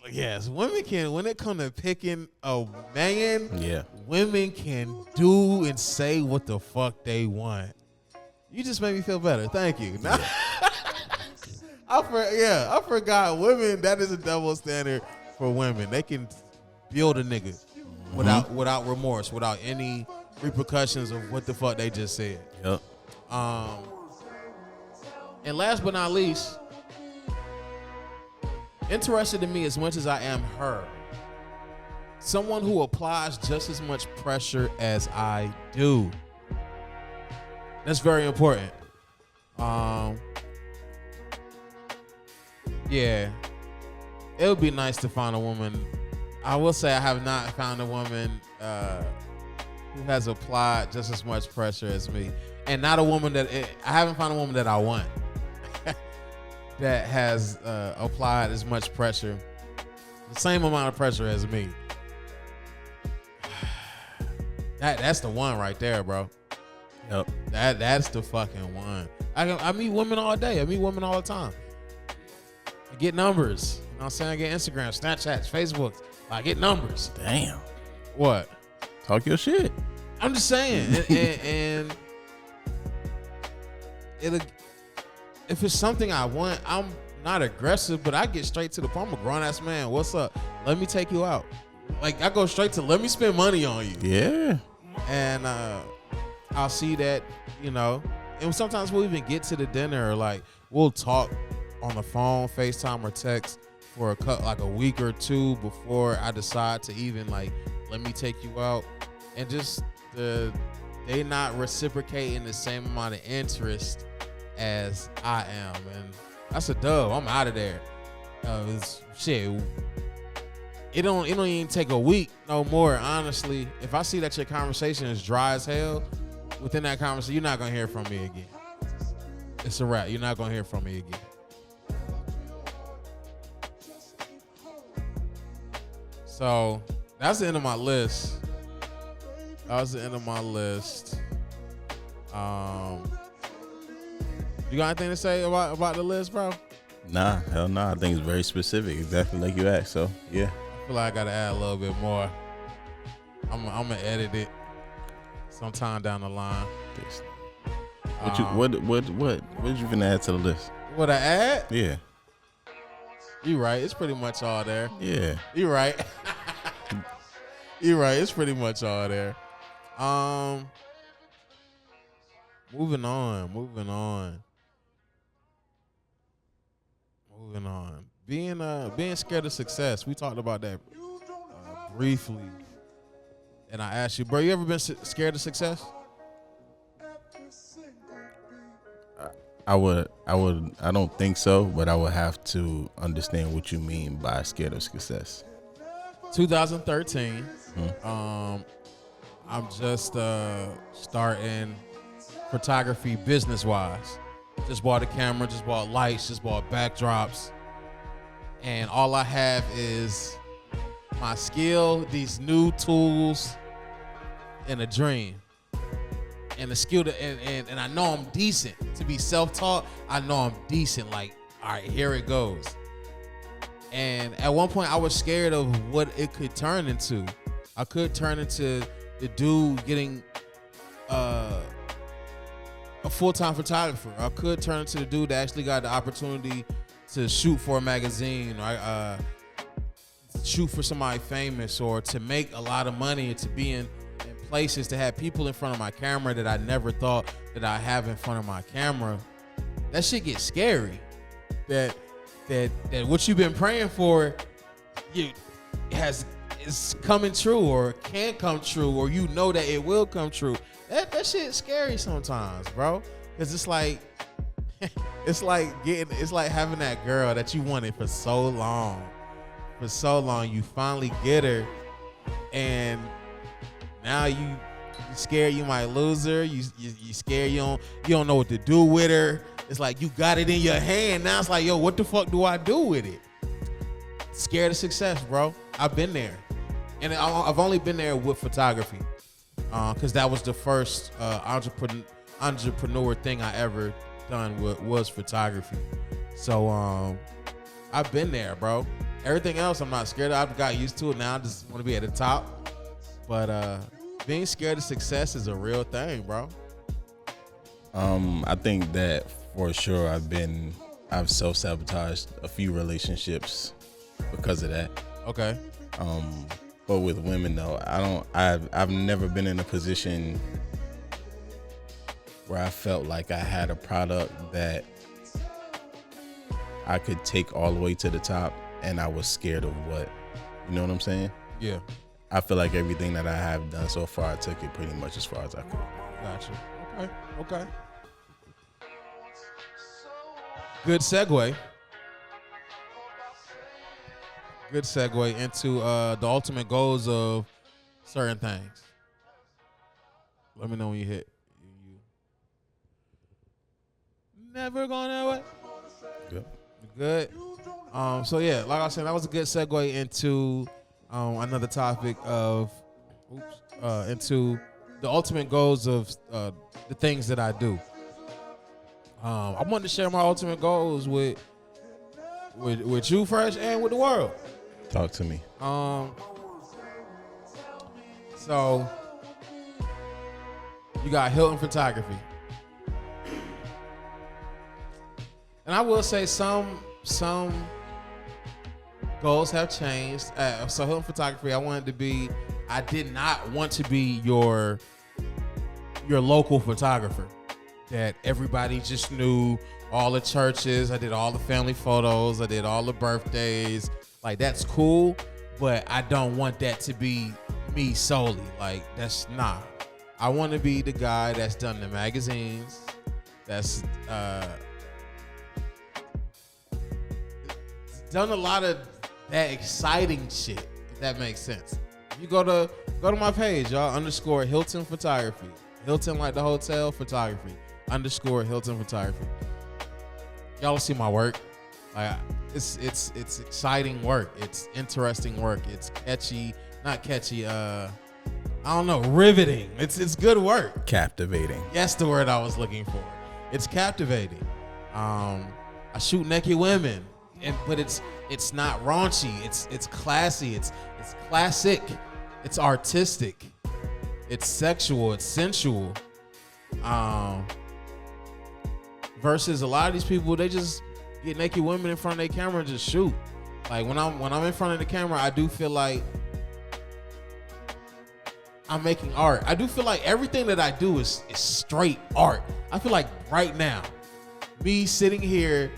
Yes, women can, when it come to picking a man, Yeah. women can do and say what the fuck they want. You just made me feel better. Thank you. Now, I forgot women, that is a double standard for women. They can build a nigga without remorse, without any repercussions of what the fuck they just said. Yep. And last but not least, interested in me as much as I am her. Someone who applies just as much pressure as I do. That's very important. Yeah. It would be nice to find a woman. I will say I have not found a woman who has applied just as much pressure as me. And not a woman I haven't found a woman that I want that has applied as much pressure, the same amount of pressure as me. That's the one right there, bro. Yep. That's the fucking one. I meet women all day. I meet women all the time. I get numbers. You know what I'm saying? I get Instagram, Snapchats, Facebook. I get numbers. Damn. What? Talk your shit. I'm just saying. and if it's something I want, I'm not aggressive, but I get straight to the point. I'm a grown ass man. What's up? Let me take you out. Like, I go straight to, let me spend money on you. Yeah. And I'll see that, you know, and sometimes we'll even get to the dinner, or like we'll talk on the phone, FaceTime or text for a week or two before I decide to even like, let me take you out. And just they not reciprocating the same amount of interest as I am, and that's a dub. I'm out of there. Shit. It don't even take a week no more. Honestly, if I see that your conversation is dry as hell, within that conversation, you're not gonna hear from me again. It's a wrap. You're not gonna hear from me again. So that's the end of my list. You got anything to say about the list, bro? Nah, hell nah. I think it's very specific, exactly like you asked. So yeah. I feel like I gotta add a little bit more. I'm gonna edit it sometime down the line. What did you finna add to the list? What I add? Yeah. You right. It's pretty much all there. Yeah. You right. You right. It's pretty much all there. Moving on. Being scared of success. We talked about that briefly. And I asked you, bro, you ever been scared of success? I don't think so, but I would have to understand what you mean by scared of success. 2013. I'm just starting photography business-wise. Just bought a camera, just bought lights, just bought backdrops. And all I have is my skill, these new tools, and a dream. And the skill and I know I'm decent. To be self-taught, I know I'm decent. Like, all right, here it goes. And at one point I was scared of what it could turn into. I could turn into the dude getting a full-time photographer. I could turn into the dude that actually got the opportunity to shoot for a magazine, or shoot for somebody famous, or to make a lot of money, and to be in places, to have people in front of my camera that I never thought that I have in front of my camera. That shit gets scary. That what you've been praying for, is coming true, or can come true, or you know that it will come true. That shit's scary sometimes, bro. Cause it's like it's like having that girl that you wanted for so long. For so long, you finally get her, and now you scared you might lose her. You scared you don't know what to do with her. It's like you got it in your hand. Now it's like, yo, what the fuck do I do with it? scared of success, bro. I've been there, and I've only been there with photography, because that was the first entrepreneur thing I ever done was photography. So I've been there, bro. Everything else I'm not scared of. I've got used to it now. I just want to be at the top. But being scared of success is a real thing, bro. I think that for sure I've self-sabotaged a few relationships because of that. Okay. But with women though, I've never been in a position where I felt like I had a product that I could take all the way to the top and I was scared of what, you know what I'm saying? Yeah. I feel like everything that I have done so far, I took it pretty much as far as I could. Gotcha. Okay. Good segue. Good segue into the ultimate goals of certain things. Let me know when you hit. You never gonna what? Good. So yeah, like I said, that was a good segue into another topic of into the ultimate goals of the things that I do. I wanted to share my ultimate goals with you, Fresh, and with the world. Talk to me. So you got Hilton Photography, and I will say some goals have changed. So Hilton Photography, I did not want to be your local photographer that everybody just knew. All the churches, I did all the family photos, I did all the birthdays. Like, that's cool, but I don't want that to be me solely. Like, that's not. I want to be the guy that's done the magazines, that's done a lot of that exciting shit, if that makes sense. You go to my page, y'all, _ Hilton Photography. Hilton like the hotel, photography, _ Hilton Photography. Y'all see my work. Like, it's exciting work. It's interesting work. It's not catchy. I don't know, riveting. It's good work. Captivating. That's the word I was looking for. It's captivating. I shoot naked women, but it's not raunchy. It's classy. It's classic. It's artistic. It's sexual. It's sensual. Versus a lot of these people, they just get naked women in front of their camera and just shoot. Like, when I'm in front of the camera, I do feel like I'm making art. I do feel like everything that I do is straight art. I feel like right now, me sitting here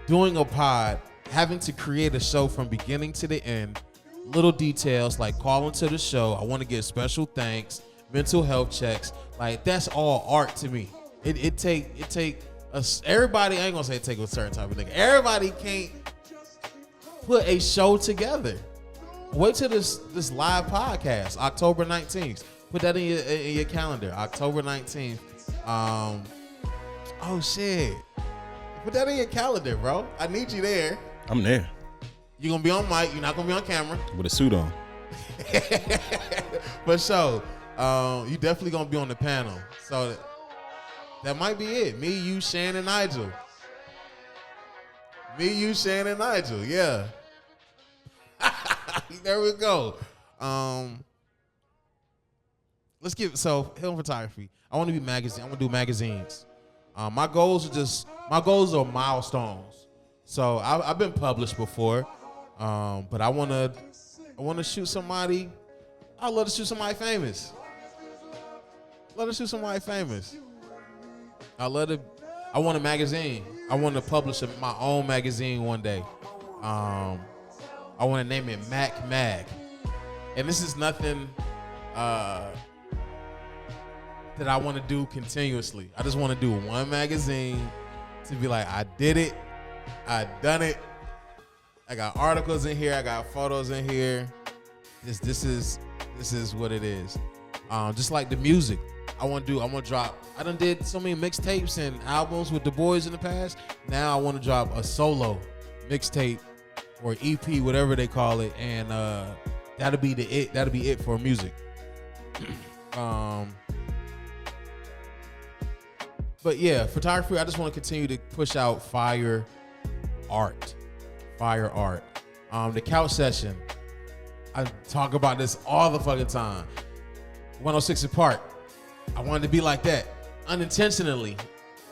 doing a pod, having to create a show from beginning to the end, little details like calling to the show, I want to get special thanks, mental health checks, like, that's all art to me. It take everybody, I ain't gonna say it take a certain type of nigga. Everybody can't put a show together. Wait till this live podcast, October 19th. Put that in your calendar, October 19th. Oh shit. Put that in your calendar, bro. I need you there. I'm there. You're gonna be on mic, you're not gonna be on camera. With a suit on. For sure. You definitely gonna be on the panel. So that might be it. Me, you, Shan, and Nigel. Yeah. There we go. Let's Hilton Photography. I want to be magazine. I want to do magazines. My goals are milestones. So I've been published before, but I want to shoot somebody. I'd love to shoot somebody famous. I want a magazine. I want to publish my own magazine one day. I want to name it Mac Mag. And this is nothing that I want to do continuously. I just want to do one magazine to be like, I did it. I done it. I got articles in here. I got photos in here. This is what it is. Just like the music. I want to drop. I done did so many mixtapes and albums with the boys in the past. Now I want to drop a solo mixtape or EP, whatever they call it, and that'll be it. That'll be it for music. But yeah, photography. I just want to continue to push out fire art. The couch session. I talk about this all the fucking time. 106 and Park. I wanted to be like that. Unintentionally,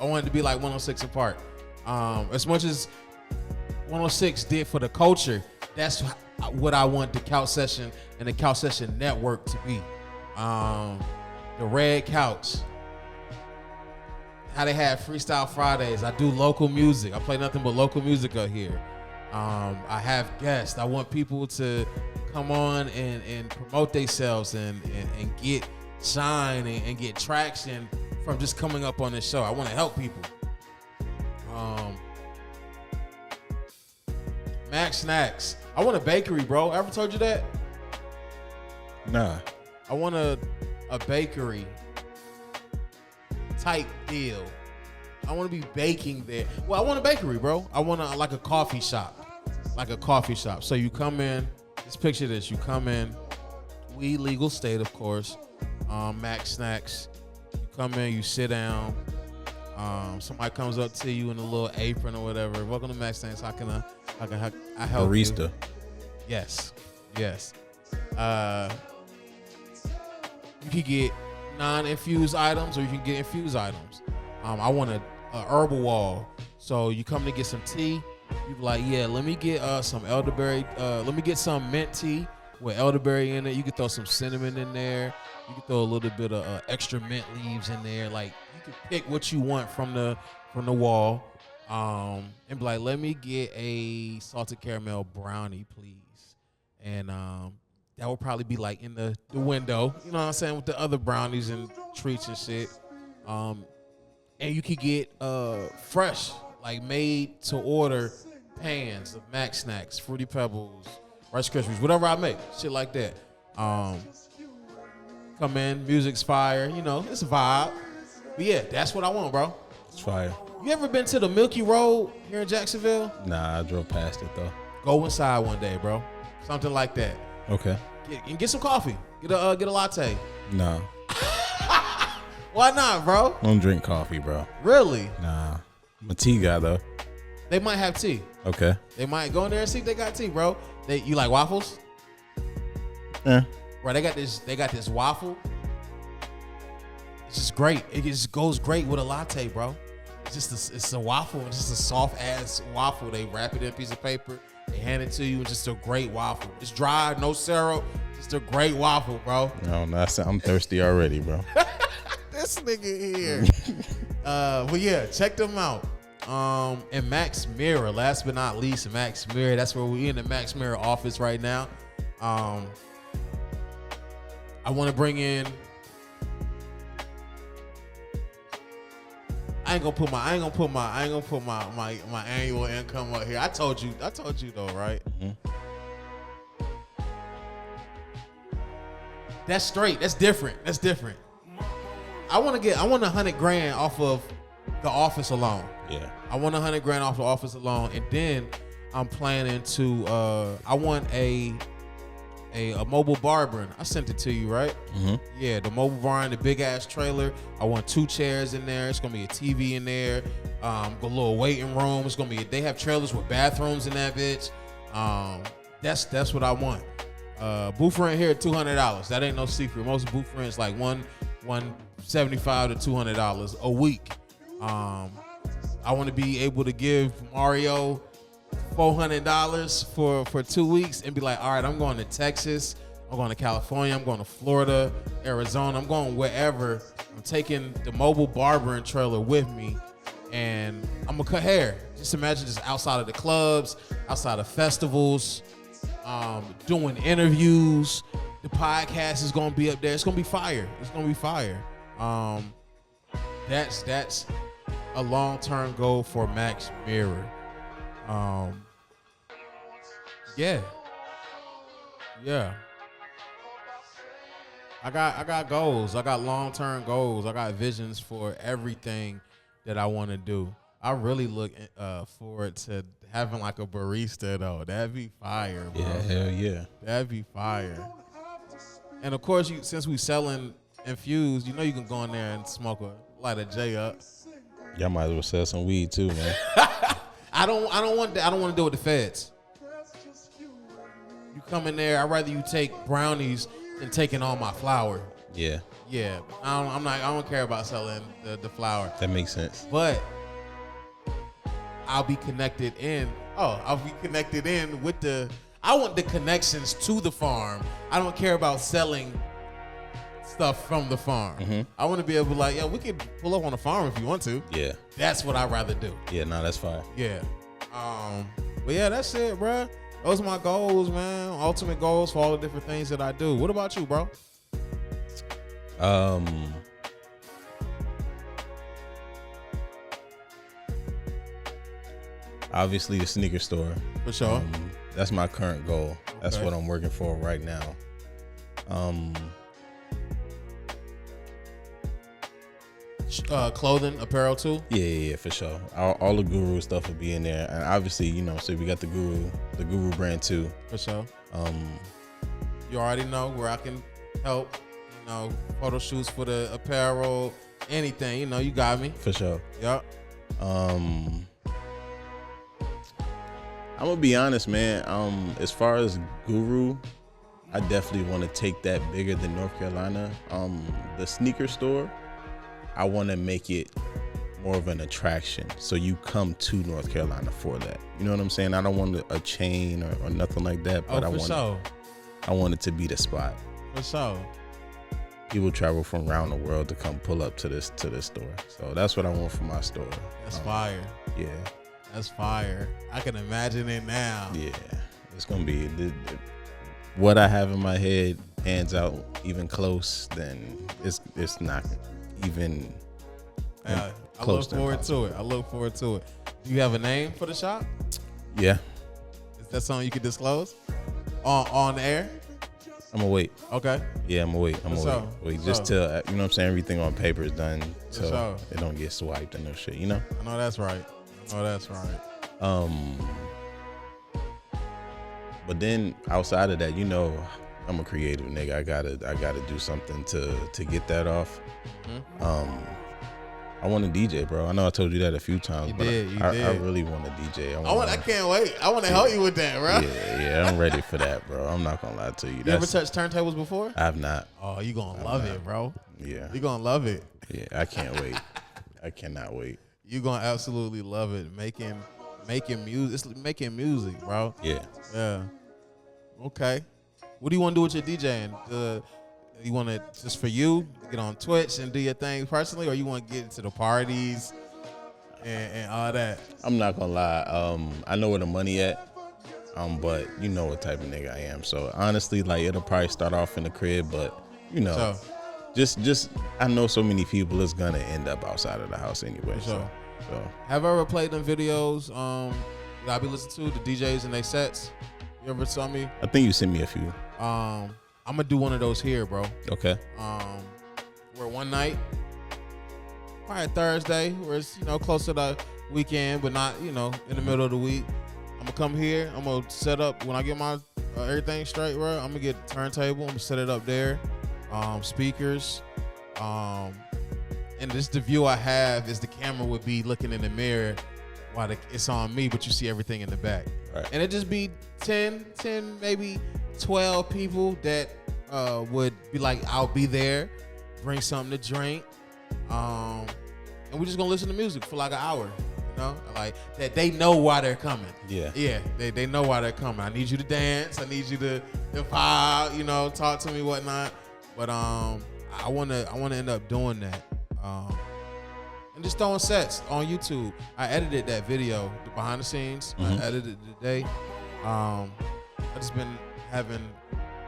I wanted to be like 106 and Park. As much as 106 did for the culture, that's what I want the couch session and the couch session network to be. The Red Couch. How they have Freestyle Fridays. I do local music. I play nothing but local music out here. I have guests. I want people to come on and promote themselves and get shine and get traction from just coming up on this show. I want to help people. Max Snacks. I want a bakery, bro. I ever told you that? Nah. I want a bakery type deal. I want to be baking there. Well, I want a bakery, bro. I want like a coffee shop. Like a coffee shop. So you come in, just picture this. You come in, we legal state, of course. Max Snacks. You come in, you sit down. Somebody comes up to you in a little apron or whatever. Welcome to Max Snacks. How can I help Barista. you? Yes. You can get non-infused items or you can get infused items. I want a herbal wall. So you come to get some tea. You be like, yeah, let me get some elderberry. Let me get some mint tea with elderberry in it. You can throw some cinnamon in there. You can throw a little bit of extra mint leaves in there. Like you can pick what you want from the wall. And be like, let me get a salted caramel brownie, please. And that will probably be like in the window. You know what I'm saying? With the other brownies and treats and shit. And you could get fresh, like made to order pans of Max Snacks, Fruity Pebbles, Rice Krispies, whatever I make, shit like that. Come in, music's fire, you know, it's a vibe. But yeah, that's what I want, bro. It's fire. You ever been to the Milky Road here in Jacksonville? Nah, I drove past it though. Go inside one day, bro. Something like that. Okay. Get some coffee. Get a latte. Nah. Why not, bro? I don't drink coffee, bro. Really? Nah. I'm a tea guy though. They might have tea. Okay. They might go in there and see if they got tea, bro. You like waffles? Yeah. Bro, they got this waffle. It's just great. It just goes great with a latte, bro. It's a waffle. It's just a soft ass waffle. They wrap it in a piece of paper. They hand it to you. It's just a great waffle. It's dry, no syrup. Just a great waffle, bro. No, I'm thirsty already, bro. This nigga here. But yeah, check them out. And Max Mirror, last but not least, Max Mirror. That's where we're in the Max Mirror office right now. I want to bring in. I ain't gonna put my annual income up here. I told you though, right? Mm-hmm. That's straight. That's different. I want $100,000 off of The Office alone. Yeah. I want $100,000 off The Office alone, and then I'm planning to. I want a mobile barber. I sent it to you, right? Mm-hmm. Yeah, the mobile barn, the big ass trailer. I want 2 chairs in there. It's gonna be a TV in there. A little waiting room. It's gonna be. They have trailers with bathrooms in that bitch. That's what I want. Booth rent here $200. That ain't no secret. Most booth rents like $175 to $200 a week. I want to be able to give Mario $400 for 2 weeks and be like, all right, I'm going to Texas, I'm going to California, I'm going to Florida, Arizona, I'm going wherever. I'm taking the mobile barbering trailer with me, and I'm gonna cut hair. Just imagine just outside of the clubs, outside of festivals, doing interviews. The podcast is gonna be up there. It's gonna be fire. That's a long-term goal for Max Mirror. Yeah. I got goals. I got long-term goals. I got visions for everything that I want to do. I really look forward to having like a barista though. That'd be fire, bro. Yeah, hell yeah. That'd be fire. And of course, since we selling infused, you know you can go in there and smoke light a J up. Y'all might as well sell some weed too, man. I don't want that. I don't want to deal with the feds. You come in there, I'd rather you take brownies than taking all my flour. Yeah, Yeah, I don't care about selling the flour. that makes sense. But I'll be connected in. I'll be connected in with I want the connections to the farm. I don't care about selling stuff from the farm. Mm-hmm. I want to be able to like, we can pull up on the farm if you want to. Yeah. That's what I'd rather do. Yeah, no, that's fine. Yeah. But yeah, that's it, bro. Those are my goals, man. Ultimate goals for all the different things that I do. What about you, bro? Obviously the sneaker store. For sure. That's my current goal. That's Okay. what I'm working for right now. Clothing, apparel too. Yeah, for sure. All the Guru stuff will be in there, and obviously, so we got the Guru brand too. For sure. You already know where I can help. Photo shoots for the apparel, anything. You got me. For sure. Yep. I'm gonna be honest, man. As far as Guru, I definitely want to take that bigger than North Carolina. The sneaker store, I want to make it more of an attraction, so you come to North Carolina for that. You know what I'm saying? I don't want a chain or nothing like that, but I want it to be the spot. For sure. People travel from around the world to come pull up to this store. So that's what I want for my store. That's fire. Yeah. That's fire. I can imagine it now. Yeah. It's gonna be what I have in my head hands out even close, then it's not even I close look forward to it. I look forward to it. Do you have a name for the shop? Yeah. Is that something you could disclose on air? I'm gonna wait. Okay. Yeah, I'm gonna wait. Wait just till you know what I'm saying, everything on paper is done, so it don't get swiped and no shit. I know that's right. But then outside of that, I'm a creative nigga. I gotta do something to get that off. Mm-hmm. I want to DJ, bro. I know I told you that a few times, You did. I really want to DJ. I can't wait. I want to help you with that, bro. Yeah, I'm ready for that, bro. I'm not gonna lie to you. You ever touched turntables before? I have not. Oh, you gonna love it, bro. Yeah. You gonna love it. Yeah, I can't wait. I cannot wait. You gonna absolutely love it. Making music. It's making music, bro. Yeah. Yeah. Okay. What do you want to do with your DJing? You want it just for you to get on Twitch and do your thing personally, or you want to get into the parties and all that? I'm not gonna lie. I know where the money at. But you know what type of nigga I am. So honestly, like, it'll probably start off in the crib, but just I know so many people is gonna end up outside of the house anyway. So have I ever played them videos that I be listening to, the DJs and they sets? You ever saw me? I think you sent me a few. I'm gonna do one of those here, bro. Okay. Where one night, probably Thursday, where it's close to the weekend, but not in the middle of the week. I'm gonna come here. I'm gonna set up when I get my everything straight, bro. I'm gonna get a turntable. I'm gonna set it up there. Speakers. And just the view I have is the camera would be looking in the mirror while it's on me, but you see everything in the back. Right. And it just be 10, maybe 12 people that would be like, I'll be there, bring something to drink, and we're just gonna listen to music for like an hour, like that. They know why they're coming. Yeah, they know why they're coming. I need you to dance. I need you to vibe, talk to me, whatnot. But I wanna end up doing that, and just throwing sets on YouTube. I edited that video, the behind the scenes. Mm-hmm. I edited it today.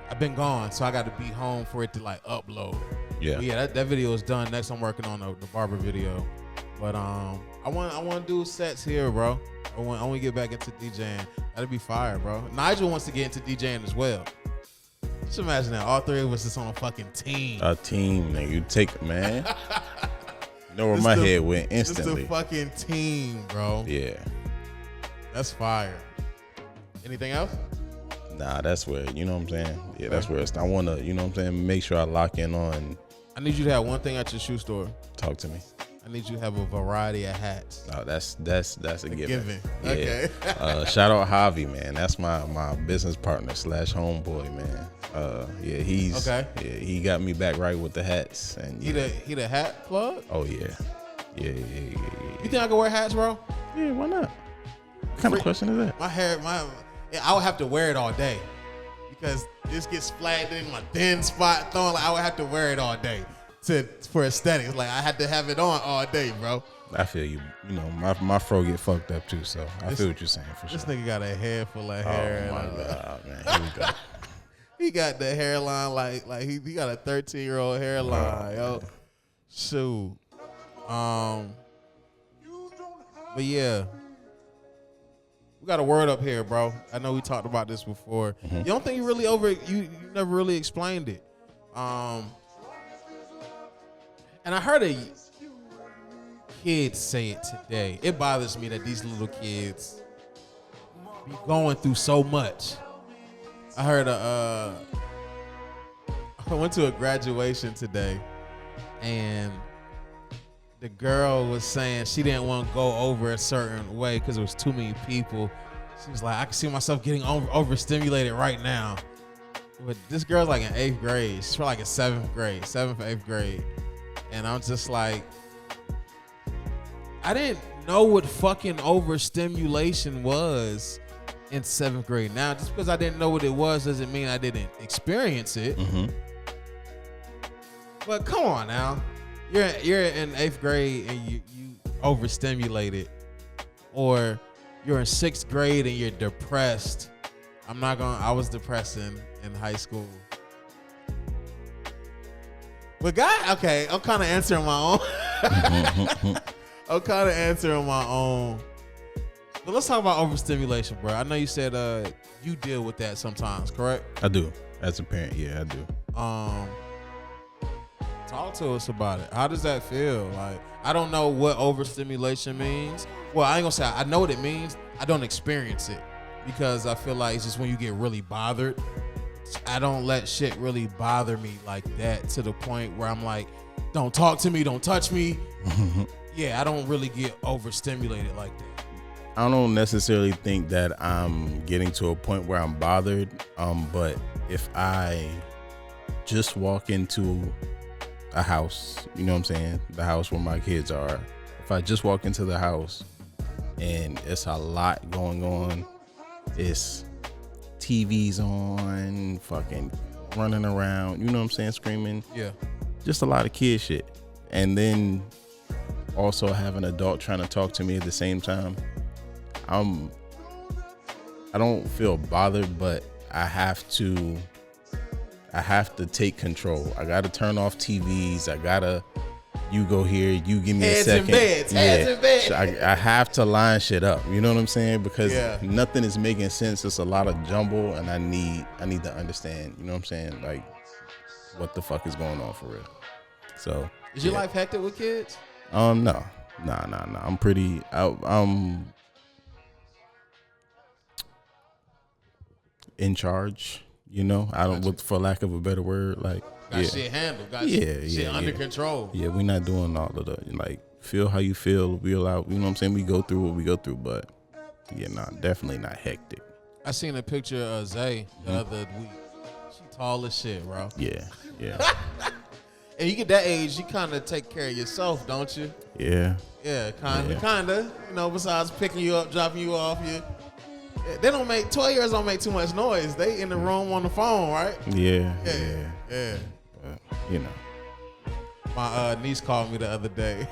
I've been gone, so I got to be home for it to like upload. Yeah. But yeah, that video is done. Next, I'm working on the barber video. But I want to do sets here, bro. I want to get back into DJing. That'd be fire, bro. Nigel wants to get into DJing as well. Just imagine that all three of us is on a fucking team. A team, nigga. You take, man. know where my head went It's instantly. the fucking team, bro. Yeah. That's fire. Anything else? Nah, that's where, you know what I'm saying? Yeah, that's where I want to, you know what I'm saying, make sure I lock in on. I need you to have one thing at your shoe store. Talk to me. I need you to have a variety of hats. Oh, that's a given. Yeah. Okay. Shout out Javi, man. That's my business partner / homeboy, man. Yeah, he's okay. Yeah, he got me back right with the hats, and yeah. He the hat plug. Oh yeah. Yeah. You think I can wear hats, bro? Yeah, why not? What kind of question is that? My hair, I would have to wear it all day because this gets splattered in my thin spot thrown. Like I would have to wear it all day for aesthetics. Like I had to have it on all day, bro. I feel you. You know, my fro get fucked up too, so I feel what you're saying for sure. This nigga got a head full of hair. Oh my god, man! Here we go. He got the hairline like he got a 13-year-old hairline, yo. Shoot. But yeah. We got a word up here, bro. I know we talked about this before. You don't think you never really explained it. And I heard a kid say it today. It bothers me that these little kids be going through so much. I heard I went to a graduation today, and the girl was saying she didn't want to go over a certain way because there was too many people. She was like, I can see myself getting overstimulated right now. But this girl's like in 8th grade. She's probably like in 7th grade, 7th or 8th grade. And I'm just like, I didn't know what fucking overstimulation was in 7th grade. Now, just because I didn't know what it was doesn't mean I didn't experience it. But come on now. You're in 8th grade and you overstimulated, or you're in 6th grade and you're depressed. I was depressed in high school. But okay, I'm kind of answering my own. But let's talk about overstimulation, bro. I know you said you deal with that sometimes, correct? I do. As a parent, yeah, I do. Talk to us about it. How does that feel? Like, I don't know what overstimulation means. Well, I ain't gonna say I know what it means. I don't experience it because I feel like it's just when you get really bothered. I don't let shit really bother me like that to the point where I'm like, don't talk to me, don't touch me. Yeah, I don't really get overstimulated like that. I don't necessarily think that I'm getting to a point where I'm bothered. But if I just walk into a house, you know what I'm saying? The house where my kids are. If I just walk into the house and it's a lot going on, it's TVs on, fucking running around, you know what I'm saying? Screaming. Yeah. Just a lot of kid shit. And then also have an adult trying to talk to me at the same time. I don't feel bothered, but I have to take control. I gotta turn off TVs. You go here, you give me a second. Heads in bed. I have to line shit up. You know what I'm saying? Because nothing is making sense. It's a lot of jumble, and I need to understand. You know what I'm saying? Like, what the fuck is going on for real? So, is your life hectic with kids? No. I'm pretty. I'm in charge. You know, I don't look, for lack of a better word, like got shit handled, shit under control. Yeah, we're not doing all of the like feel how you feel, wheel out. You know what I'm saying? We go through what we go through, but yeah, definitely not hectic. I seen a picture of Zay the other week. She tall as shit, bro. Yeah. And you get that age, you kind of take care of yourself, don't you? Yeah. Yeah, kind of. You know, besides picking you up, dropping you off, they don't make 12 years don't make too much noise. They in the room on the phone, right? Yeah. But, you know, my niece called me the other day.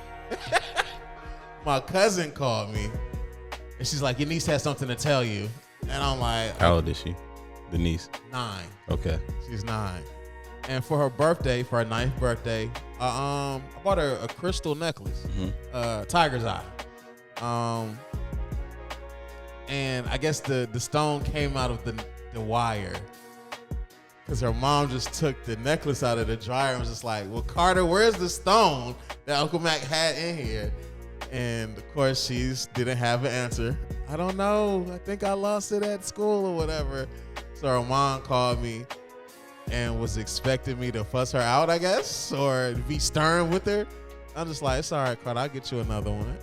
My cousin called me, and she's like, "Your niece has something to tell you." And I'm like, "How old is she?" The niece. 9. Okay. She's 9. And for her birthday, for her 9th birthday, I bought her a crystal necklace, tiger's eye. And I guess the stone came out of the wire. because her mom just took the necklace out of the dryer and was just like, well, Carter, where's the stone that Uncle Mac had in here? And of course, she didn't have an answer. I don't know. I think I lost it at school or whatever. So her mom called me and was expecting me to fuss her out, I guess, or be stern with her. I'm just like, it's all right, Carter, I'll get you another one.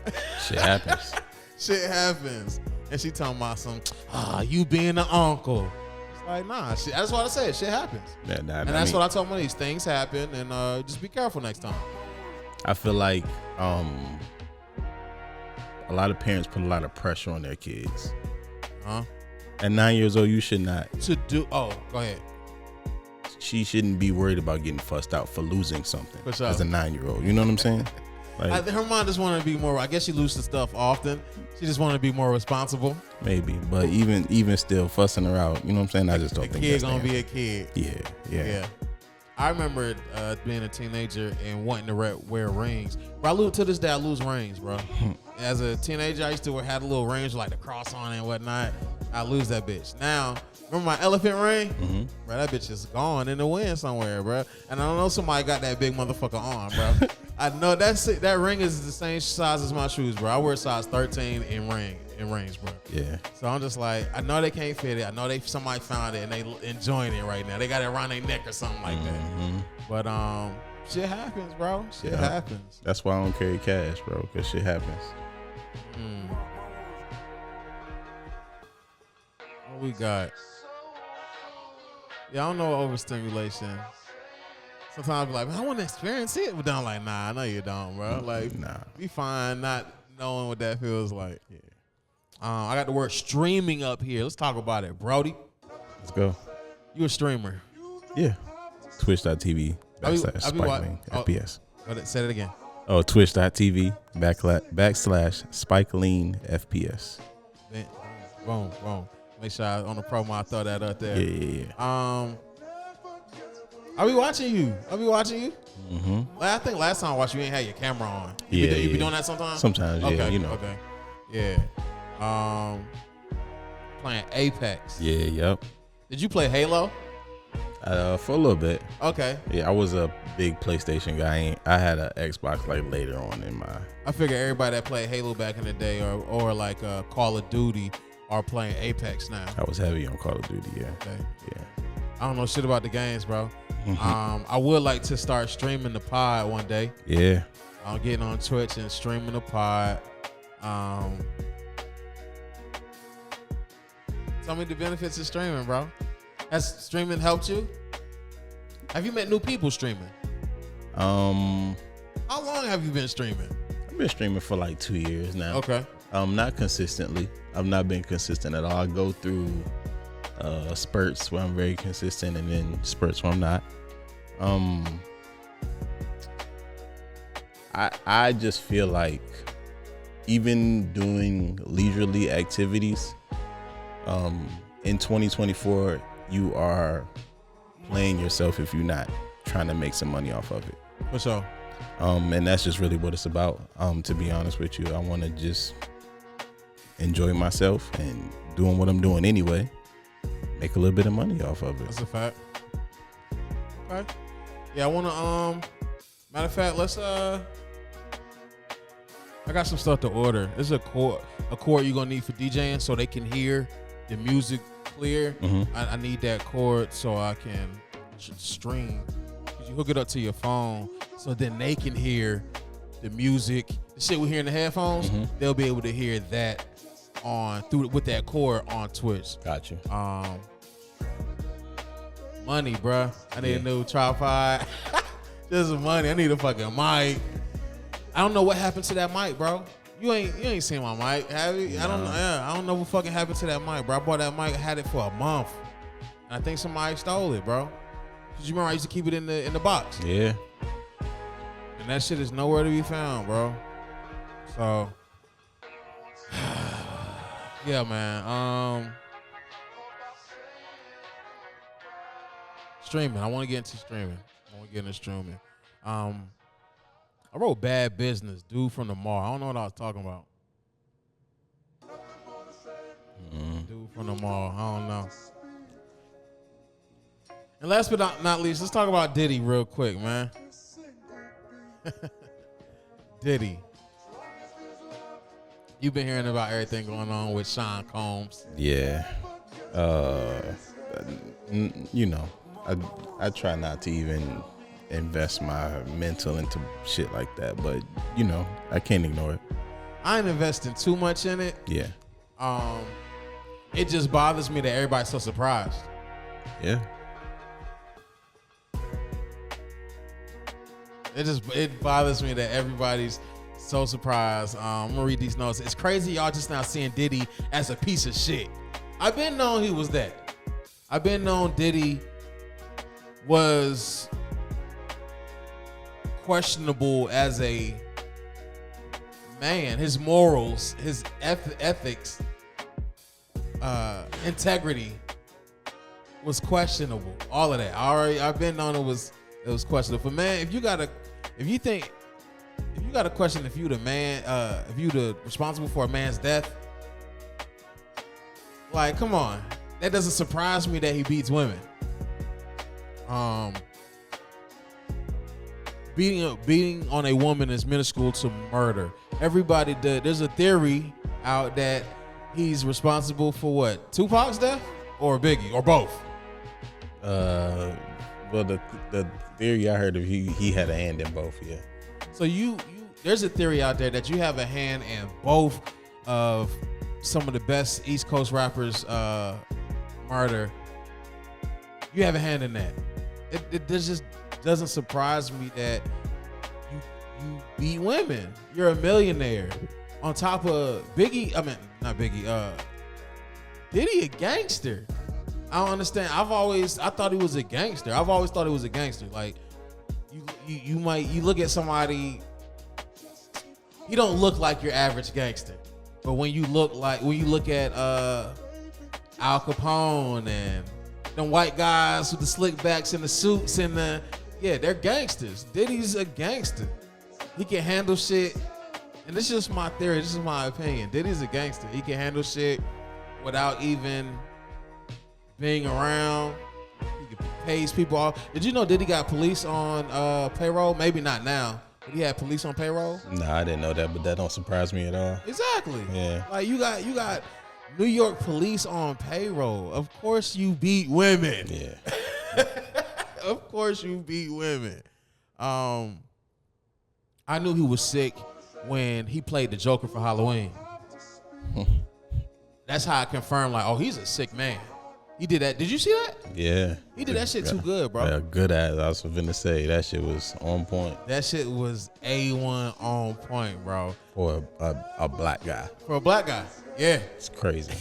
Shit happens. Shit happens. And she talking about you being the uncle. It's like, nah, that's what I said. Shit happens. And that's what I told my niece. Things happen, and just be careful next time. I feel like a lot of parents put a lot of pressure on their kids. Huh? At 9 years old, you should not. Go ahead. She shouldn't be worried about getting fussed out for losing something For sure. as a 9-year-old. You know what I'm saying? Like, Her mom just wanted to be more. I guess she loses stuff often. She just wanted to be more responsible. maybe, but even still, fussing her out. You know what I'm saying? I just don't think Kid that's gonna the be a answer. kid. Yeah. I remember being a teenager and wanting to wear rings. Bro, to this day, I lose rings, bro. As a teenager, I used to have a little rings with like the cross on it and whatnot. I lose that bitch. Now, remember my elephant ring? Mm-hmm. Bro, that bitch is gone in the wind somewhere, bro. And I don't know somebody got that big motherfucker on, bro. I know that ring is the same size as my shoes, bro. I wear size 13 in rings, bro. Yeah. So I'm just like, I know they can't fit it. I know somebody found it and they enjoying it right now. They got it around their neck or something like Mm-hmm. that. But shit happens, bro. Shit happens. That's why I don't carry cash, bro, because shit happens. What we got? Yeah, I don't know overstimulation. Sometimes I be like, man, I want to experience it. But then I'm like, nah, I know you don't, bro. Like, Nah. be fine not knowing what that feels like. Yeah. I got the word streaming up here. Let's talk about it, Brody. Let's go. You a streamer? Yeah. Twitch.tv /Spikeling FPS. Say it again. Oh, Twitch.tv / Spikeling FPS. Boom. Make sure on the promo I throw that up there. Yeah. I'll be watching you. Mm-hmm. I think last time I watched you ain't had your camera on. You be doing that sometimes? Sometimes, yeah, okay, you know. Okay. Yeah. Playing Apex. Yeah, yep. Did you play Halo? For a little bit. Okay. Yeah, I was a big PlayStation guy. I had an Xbox like later on in my. I figure everybody that played Halo back in the day or like Call of Duty are playing Apex now. I was heavy on Call of Duty. Yeah. Okay. Yeah. I don't know shit about the games, bro. Mm-hmm. I would like to start streaming the pod one day. Yeah. I'm getting on Twitch and streaming the pod. Tell me the benefits of streaming, bro. Has streaming helped you? Have you met new people streaming? How long have you been streaming? I've been streaming for like 2 years now. Okay. Not consistently. I've not been consistent at all. I go through spurts where I'm very consistent and then spurts where I'm not. I just feel like even doing leisurely activities in 2024, you are playing yourself if you're not trying to make some money off of it. For sure. And that's just really what it's about. To be honest with you, I want to just enjoy myself and doing what I'm doing anyway. Make a little bit of money off of it. That's a fact. Okay. Yeah, I want to, matter of fact, let's, I got some stuff to order. This is a cord you're going to need for DJing so they can hear the music clear. Mm-hmm. I need that cord so I can stream. You hook it up to your phone so then they can hear the music. The shit we hear in the headphones, they'll be able to hear that with that cord on Twitch. Got you. Money, bruh. I need a new tripod. This is money. I need a fucking mic. I don't know what happened to that mic, bro. You ain't seen my mic, have you? No. I don't know what fucking happened to that mic, bro. I bought that mic, I had it for a month. And I think somebody stole it, bro. Cause you remember I used to keep it in the box. Yeah. And that shit is nowhere to be found, bro. So yeah, man. Streaming. I want to get into streaming. I wrote Bad Business, Dude from the Mall. I don't know what I was talking about. Dude from the Mall. I don't know. And last but not least, let's talk about Diddy real quick, man. Diddy. You've been hearing about everything going on with Sean Combs. Yeah. You know, I try not to even invest my mental into shit like that, but you know, I can't ignore it. I ain't investing too much in it. Yeah. It just bothers me that everybody's so surprised. Yeah. It bothers me that everybody's so surprised. I'm gonna read these notes. It's crazy y'all just now seeing Diddy as a piece of shit. I've been known he was that. I've been known Diddy was questionable as a man. His morals, his ethics, integrity was questionable. All of that. I've been known it was questionable. But man, if you got a question, if you the responsible for a man's death, like, come on. That doesn't surprise me that he beats women. Beating on a woman is minuscule to murder. Everybody did. There's a theory out that he's responsible for what? Tupac's death or Biggie or both? Well, the theory I heard of he had a hand in both. Yeah. So there's a theory out there that you have a hand in both of some of the best East Coast rappers' murder. You have a hand in that. It just doesn't surprise me that you beat women. You're a millionaire. On top of Biggie, I mean not Biggie. Diddy a gangster. I don't understand. I thought he was a gangster. I've always thought he was a gangster. Like you look at somebody, he don't look like your average gangster. But when you look at Al Capone and them white guys with the slick backs and the suits and they're gangsters. Diddy's a gangster. He can handle shit. And this is just my theory. This is my opinion. Diddy's a gangster. He can handle shit without even being around. He pays people off. Did you know Diddy got police on payroll? Maybe not now, but he had police on payroll. Nah, I didn't know that, but that don't surprise me at all. Exactly. Yeah. Like you got New York police on payroll. Of course you beat women. Yeah. Of course you beat women. I knew he was sick when he played the Joker for Halloween. That's how I confirmed, like, oh, he's a sick man. He did that. Did you see that? Yeah. He did that shit too good, bro. Yeah, good ass. I was finna say that shit was on point. That shit was A1 on point, bro. For a black guy. For a black guy. Yeah. It's crazy.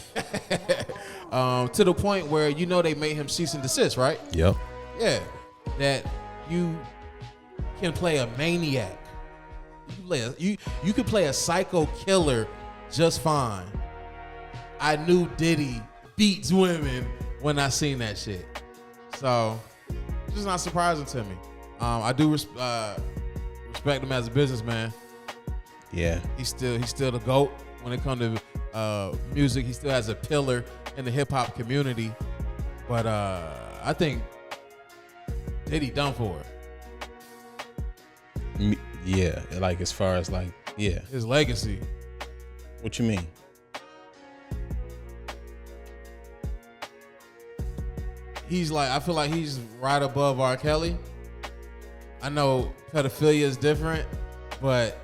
To the point where they made him cease and desist, right? Yep. Yeah. That you can play a maniac. You could play a psycho killer just fine. I knew Diddy beats women when I seen that shit. So it's just not surprising to me. I do respect him as a businessman. Yeah. He's still the GOAT when it comes to music. He still has a pillar in the hip hop community. But I think Diddy done for it. Yeah, like as far as like, yeah. His legacy. What you mean? I feel like he's right above R. Kelly. I know pedophilia is different, but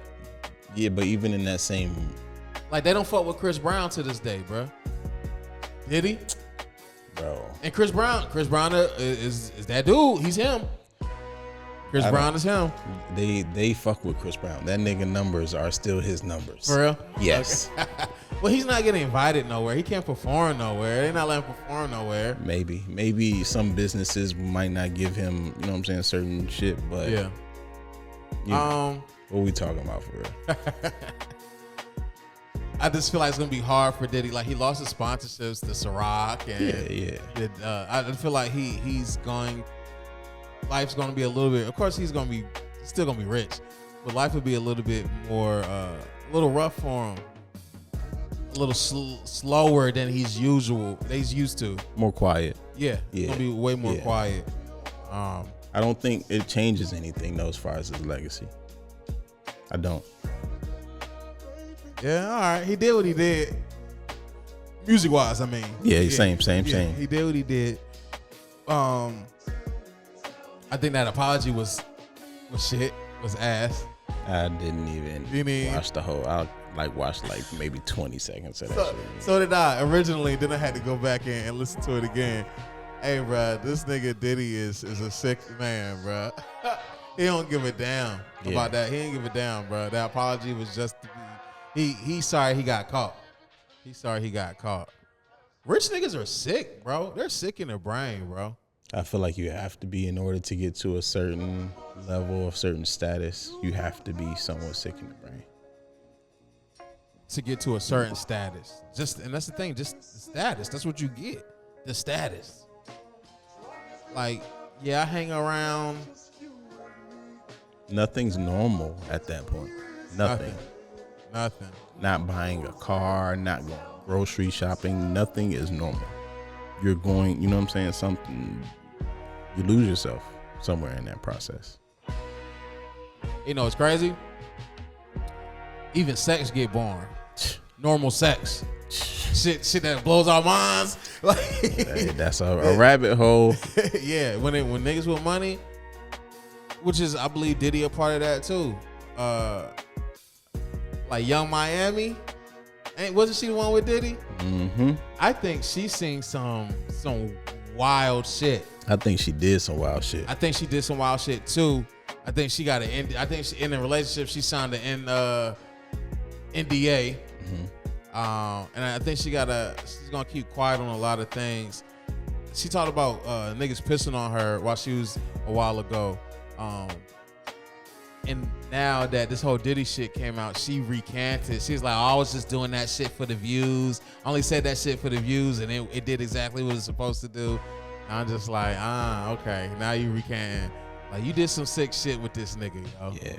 yeah, but even in that same, like, they don't fuck with Chris Brown to this day, bro. Did he? Bro. And Chris Brown is that dude. He's him. Chris Brown is him. They fuck with Chris Brown. That nigga numbers are still his numbers. For real? Yes. Okay. Well, he's not getting invited nowhere. He can't perform nowhere. They're not letting him perform nowhere. Maybe some businesses might not give him, you know what I'm saying, certain shit, but yeah. What we talking about for real? I just feel like it's gonna be hard for Diddy. Like, he lost his sponsorships to Ciroc, and I feel like life's gonna be a little bit. Of course, he's still gonna be rich, but life would be a little bit more, a little rough for him. A little slower than he's used to. More quiet. Yeah. It's gonna be way more quiet. I don't think it changes anything though as far as his legacy. I don't. Yeah, all right. He did what he did. Music wise, I mean. Yeah, same. He did what he did. I think that apology was shit, was ass. I didn't even watch the whole. I watched maybe 20 seconds of that shit. So did I originally. Then I had to go back in and listen to it again. Hey, bro, this nigga Diddy is a sick man, bro. He don't give a damn about that. He ain't give a damn, bro. That apology was just to be. He's sorry he got caught. He's sorry he got caught. Rich niggas are sick, bro. They're sick in their brain, bro. I feel like you have to be, in order to get to a certain level of certain status, you have to be somewhat sick in the brain. To get to a certain status. And that's the thing, just the status. That's what you get. The status. Like, yeah, I hang around. Nothing's normal at that point. Nothing. Not buying a car, not going grocery shopping. Nothing is normal. You're going, you know what I'm saying? You lose yourself somewhere in that process. You know, it's crazy. Even sex get boring. Normal sex. Shit that blows our minds. Like, hey, that's a rabbit hole. Yeah, when niggas with money, which is, I believe Diddy a part of that too. Like Young Miami, wasn't she the one with Diddy? Mm-hmm. I think she seen some wild shit. I think she did some wild shit. I think she did some wild shit too. I think she got an. I think in a relationship she signed an NDA. Mm-hmm. And I think she's gonna keep quiet on a lot of things. She talked about niggas pissing on her while she was a while ago. And now that this whole Diddy shit came out, she recanted. She's like, I was just doing that shit for the views. I only said that shit for the views, and it did exactly what it's supposed to do. And I'm just like, okay. Now you recanting. Like, you did some sick shit with this nigga, yo. Yeah.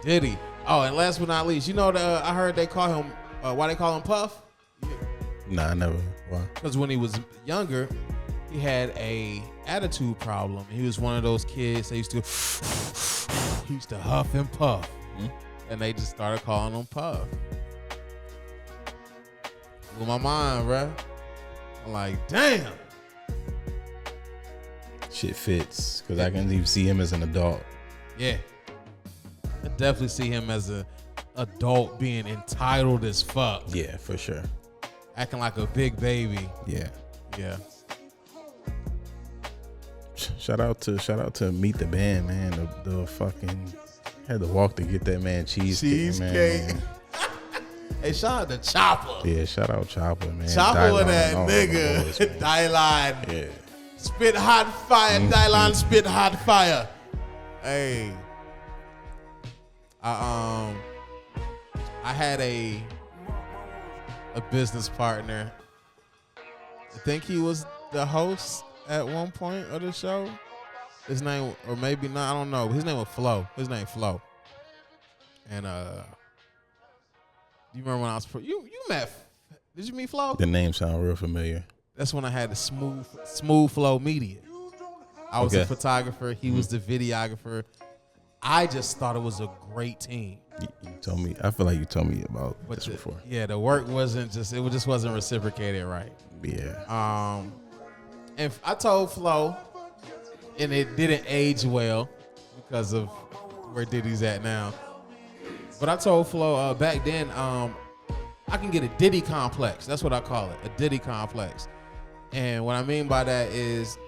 Diddy. Oh, and last but not least, you know, I heard they call him, why they call him Puff? Nah, I never. Why? Because when he was younger, he had a attitude problem. He was one of those kids that used to huff and puff. Mm-hmm. And they just started calling him Puff. Blew my mind, bro. I'm like, damn. Shit fits, because I can even see him as an adult. Yeah. I definitely see him as an adult being entitled as fuck. Yeah, for sure. Acting like a big baby. Yeah. Yeah. Shout out to Meet the Band, man. The fucking had to walk to get that man cheesecake. Man. Hey, shout out to Chopper. Yeah, shout out Chopper, man. Chopper with that nigga. Dylan. Yeah. Spit hot fire. Dylan spit hot fire. Hey. I had a business partner. I think he was the host at one point of the show. His name, or maybe not, I don't know. His name was Flo. His name Flo. And you remember when I was you met? Did you meet Flo? The name sound real familiar. That's when I had the smooth Flow Media. I was a photographer. He was the videographer. I just thought it was a great team. You told me. I feel like you told me about this before. Yeah, the work wasn't just. It just wasn't reciprocated right. Yeah. And I told Flo, and it didn't age well because of where Diddy's at now. But I told Flo back then, I can get a Diddy complex. That's what I call it, a Diddy complex. And what I mean by that is,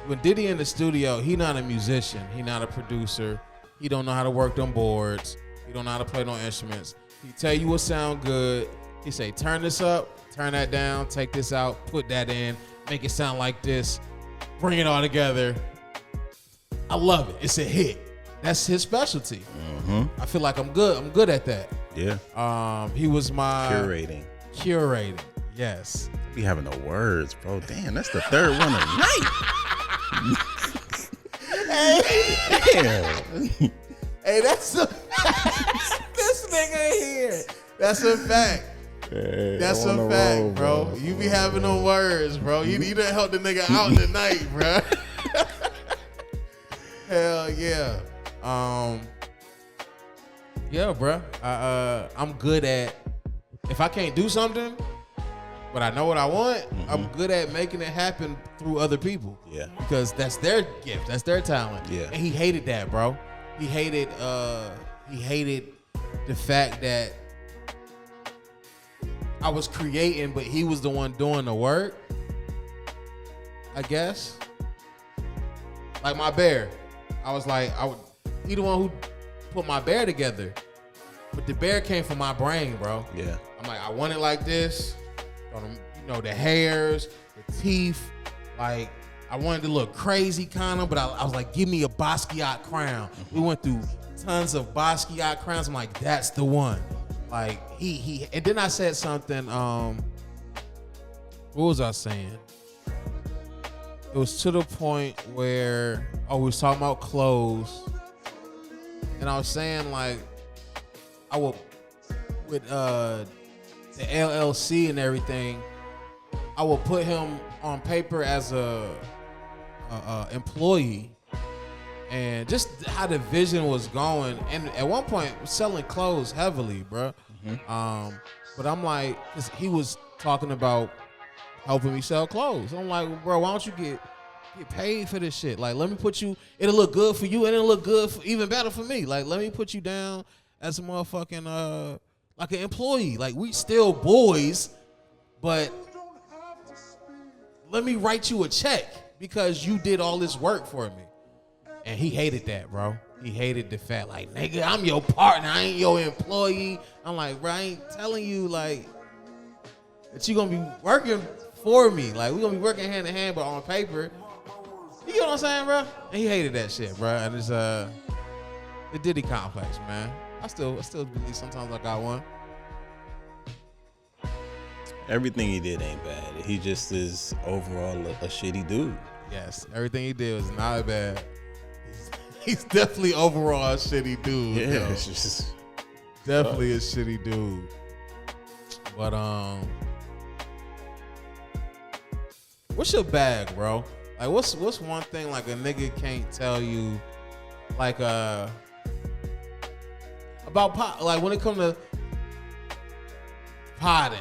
when Diddy in the studio, he not a musician. He not a producer. He don't know how to work them boards. He don't know how to play no instruments. He tell you what sound good. He say, turn this up, turn that down, take this out, put that in, make it sound like this, bring it all together. I love it. It's a hit. That's his specialty. Mm-hmm. I feel like I'm good. I'm good at that. Yeah. He was my curating. Yes. Be having the words, bro. Damn, that's the third one tonight. Damn. Hey, that's a this nigga here. That's a fact. Hey, that's a fact, bro. You be having them words, bro. You done help the nigga out tonight, bro. Hell yeah. Yeah, bruh. I'm good at, if I can't do something, but I know what I want, I'm good at making it happen through other people. Yeah. Because that's their gift. That's their talent. Yeah. And he hated that, bro. He hated the fact that I was creating, but he was the one doing the work, I guess. Like my bear. I was like, he the one who put my bear together. But the bear came from my brain, bro. Yeah. I'm like, I want it like this. You know, the hairs, the teeth. Like, I wanted to look crazy kind of, but I was like, give me a Basquiat crown. We went through tons of Basquiat crowns. I'm like, that's the one. Like, he and then I said something, what was I saying? It was to the point where, we was talking about clothes. And I was saying, like, I would, with the LLC and everything, I would put him on paper as a employee, and just how the vision was going. And at one point, selling clothes heavily, bro. But I'm like, 'cause he was talking about helping me sell clothes. I'm like, bro, why don't you get paid for this shit? Like, let me put you. It'll look good for you, and it'll look good, even better for me. Like, let me put you down as a motherfucking like an employee. Like, we still boys, but let me write you a check because you did all this work for me. And he hated that, bro. He hated the fact, like, nigga, I'm your partner, I ain't your employee. I'm like, bro, I ain't telling you, like, that you gonna be working for me. Like, we gonna be working hand in hand, but on paper. You get what I'm saying, bro? And he hated that shit, bro. And it's the Diddy complex, man. I still believe sometimes I got one. Everything he did ain't bad. He just is overall a shitty dude. Yes, everything he did was not bad. He's definitely overall a shitty dude. Yeah, yo. it's just Definitely a shitty dude. But what's your bag, bro? Like, what's one thing like a nigga can't tell you, like about pot? Like, when it come to potting.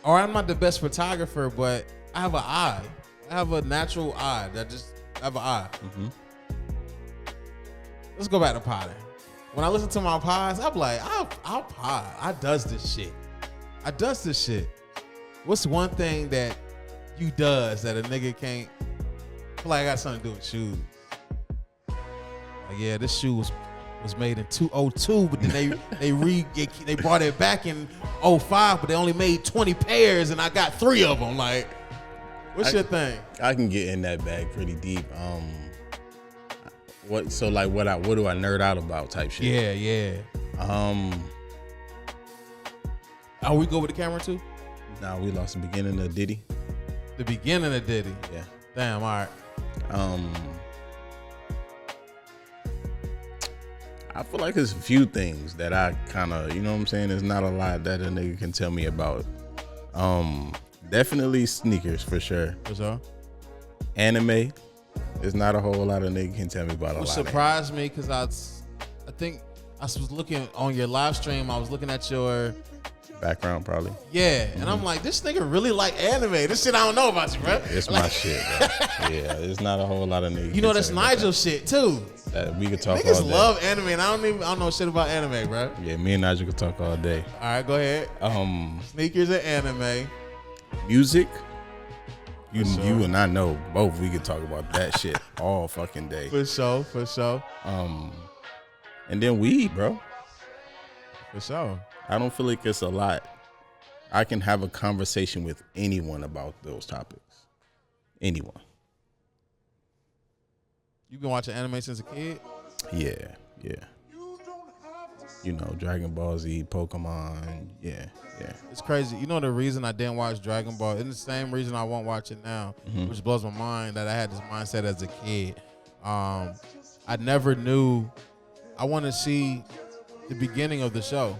Or I'm not the best photographer, but I have an eye. I have a natural eye. I have an eye. Let's go back to potting. When I listen to my pods, I'm like, I'll pod. I does this shit. What's one thing that you does that a nigga can't? I feel like I got something to do with shoes. Like, yeah, this shoe was made in 2002, but then they brought it back in 2005, but they only made 20 pairs, and I got 3 of them. Like, what's your thing? I can get in that bag pretty deep. What do I nerd out about type shit? Yeah. Oh, we go with the camera too? Nah, we lost the beginning of Diddy. The beginning of Diddy. Yeah. Damn, all right. I feel like there's a few things that I kind of, you know what I'm saying? There's not a lot that a nigga can tell me about. Definitely sneakers for sure. For sure. Anime. There's not a whole lot of nigga can tell me about a lot. What surprised me, because I think I was looking on your live stream. I was looking at your background probably. Yeah, and I'm like, this nigga really like anime. This shit I don't know about you, bro. It's my shit, bro. Yeah, there's not a whole lot of niggas. You know that's Nigel's shit too. We could talk Niggas all day. love anime, and I don't know shit about anime, bro. Yeah, me and Nigel could talk all day. All right, go ahead. Sneakers and anime. Music. You and I know both. We could talk about that shit all fucking day. For sure. And then weed, bro. For sure. I don't feel like it's a lot. I can have a conversation with anyone about those topics. Anyone. You been watching anime since a kid? Yeah. You know, Dragon Ball Z, Pokemon. Yeah. It's crazy. You know the reason I didn't watch Dragon Ball? It's the same reason I won't watch it now, which blows my mind that I had this mindset as a kid. I never knew. I want to see the beginning of the show.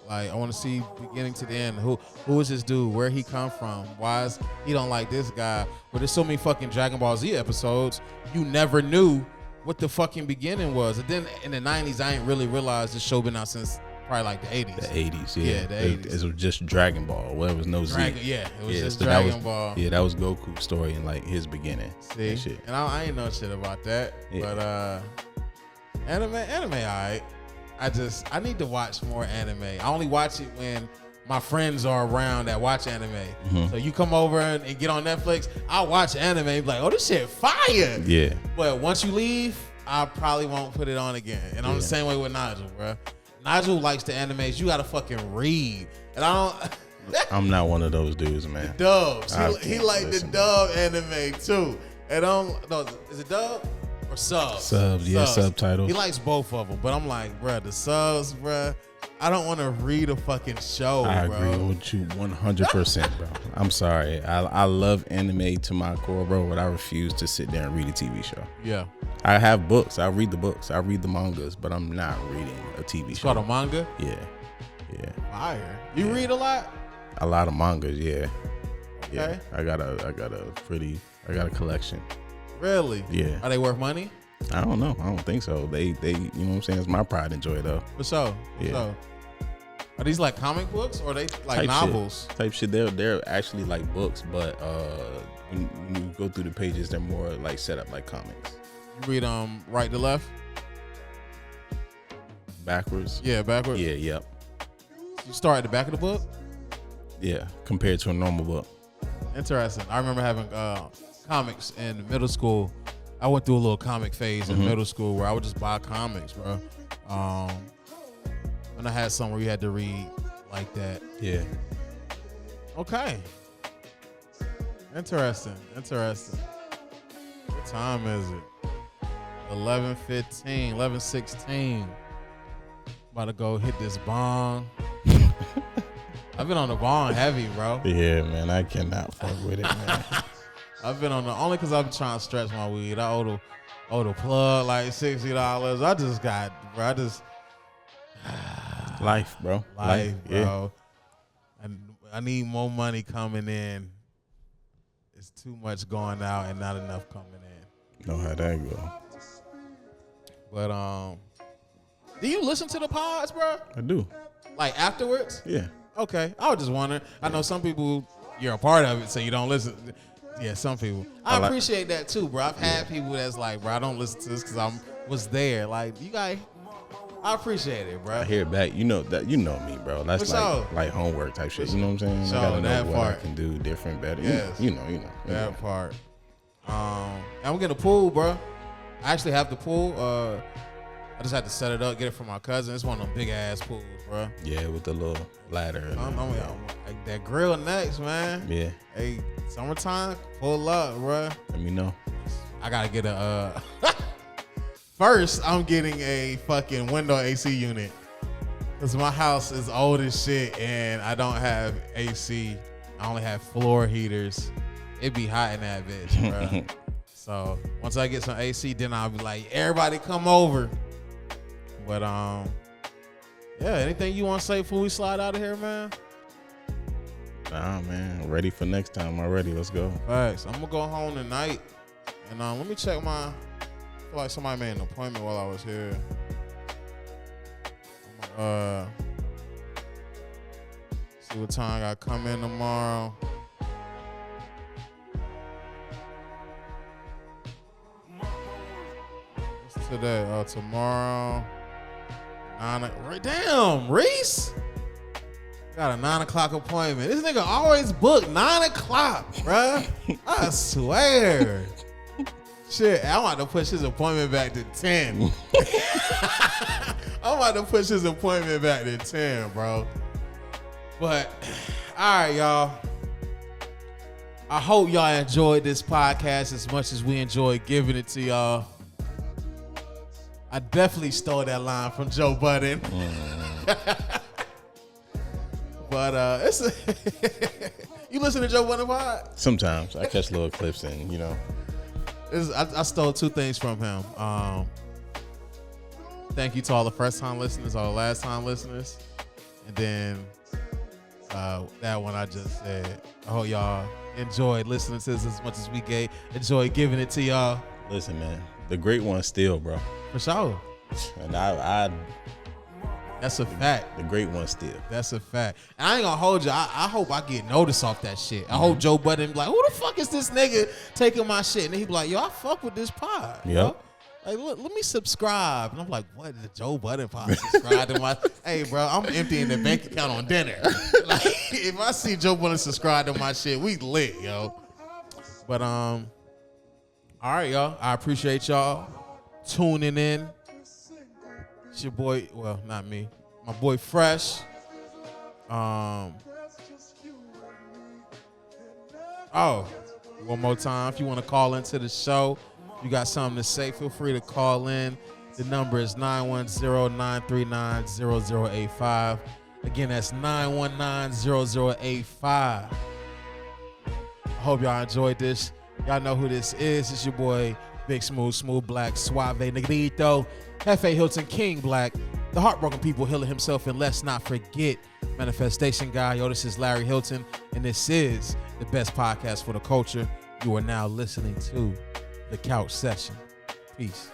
Like, I want to see beginning to the end. Who is this dude? Where he come from? Why is he don't like this guy? But there's so many fucking Dragon Ball Z episodes. You never knew what the fucking beginning was. And then in the 90s, I ain't really realized this show been out since probably like the 80s. The 80s, yeah. Yeah, the 80s. It was just Dragon Ball. Well, it was no Z. Yeah, it was just so Dragon Ball. Yeah, that was Goku's story and like his beginning. See, and shit. And I ain't know shit about that. Yeah. But anime, alright. I need to watch more anime. I only watch it when my friends are around that watch anime. Mm-hmm. So you come over and get on Netflix, I'll watch anime and be like, oh, this shit fire. Yeah. But once you leave, I probably won't put it on again. And I'm the same way with Nigel, bro. Nigel likes the animes. You gotta fucking read. And I don't. I'm not one of those dudes, man. Dubs. He like the listen, dub anime too. And no, is it dub or subs? Subs, yeah, subtitles. He likes both of them, but I'm like, bro, the subs, bro. I don't want to read a fucking show. I bro. agree with you 100%, bro. I'm sorry. I love anime to my core, bro, but I refuse to sit there and read a TV show. Yeah. I have books. I read the books. I read the mangas, but I'm not reading a TV It's show. called a manga? Yeah. Fire. You read a lot? A lot of mangas, yeah. Okay. Yeah. I got a collection. Really? Yeah. Are they worth money? I don't know. I don't think so. They you know what I'm saying? It's my pride and joy though. For sure. Yeah. So, are these like comic books or are they like Type novels? Type shit. They're actually like books, but when you go through the pages, they're more like set up like comics. You read right to left? Backwards. Yeah, backwards. Yeah, yep. You start at the back of the book? Yeah, compared to a normal book. Interesting. I remember having comics in middle school. I went through a little comic phase in middle school where I would just buy comics, bro. And I had some where you had to read like that. Yeah. Okay. Interesting. What time is it? 11:15, 11:16. About to go hit this bong. I've been on the bong heavy, bro. Yeah, man, I cannot fuck with it, man. I've been on the only because I've been trying to stretch my weed. I owe the plug like $60. I just got, bro. Life, bro. Life, yeah. bro. And I need more money coming in. It's too much going out and not enough coming in. Know how that go. But do you listen to the pods, bro? I do. Like afterwards? Yeah. Okay. I was just wondering. I know some people you're a part of it, so you don't listen. Yeah, some people. I appreciate that too, bro. I've had people that's like, bro, I don't listen to this because I was there. Like, you guys, I appreciate it, bro. I hear it back. You know me, bro. That's like homework type shit. You know what I'm saying? So I gotta know that what part. I can do different, better. Yes. You know. That part. I'm getting a pool, bro. I actually have the pool. I just had to set it up, get it from my cousin. It's one of them big ass pools, bro. Yeah, with the little ladder. Like that grill next, man. Yeah. Hey, summertime, pull up, bro. Let me know. I gotta get a. First, I'm getting a fucking window AC unit because my house is old as shit and I don't have AC. I only have floor heaters. It be hot in that bitch, bro. So once I get some AC, then I'll be like, everybody come over. But yeah, anything you want to say before we slide out of here, man? Nah, man. Ready for next time already. Let's go. Thanks. I'm gonna go home tonight, and let me check my. I feel like somebody made an appointment while I was here. See what time I got to come in tomorrow. What's today? Tomorrow. Right, damn, Reese. Got a 9 o'clock appointment. This nigga always booked 9 o'clock, bruh. I swear. Shit, I'm about to push his appointment back to 10. I'm about to push his appointment back to 10, bro. But, all right, y'all. I hope y'all enjoyed this podcast as much as we enjoyed giving it to y'all. I definitely stole that line from Joe Budden. But it's you listen to Joe Budden pod? Sometimes I catch little clips and I stole two things from him. Thank you to all the first time listeners, all the last time listeners. And then that one I just said, I hope y'all enjoyed listening to this as much as we enjoy giving it to y'all. Listen, man, the great one still, bro. For sure. And I That's a fact. the great one still. That's a fact. And I ain't gonna hold you. I hope I get noticed off that shit. I hope Joe Budden be like, who the fuck is this nigga taking my shit? And then he be like, yo, I fuck with this pod. Yep. Yo. Like, look, let me subscribe. And I'm like, what? The Joe Budden pod subscribe to my... Hey, bro, I'm emptying the bank account on dinner. Like, if I see Joe Budden subscribe to my shit, we lit, yo. But, all right, y'all. I appreciate y'all tuning in. It's your boy, well, not me. My boy Fresh. Oh, one more time. If you want to call into the show, you got something to say, feel free to call in. The number is 910-939-0085. Again, that's 919-0085. I hope y'all enjoyed this. Y'all know who this is. It's your boy, Big Smooth Black, Suave Negrito, Hefe Hilton, King Black, the heartbroken people healing himself, and let's not forget Manifestation Guy. Yo, this is Larry Hilton, and this is the best podcast for the culture. You are now listening to The Couch Session. Peace.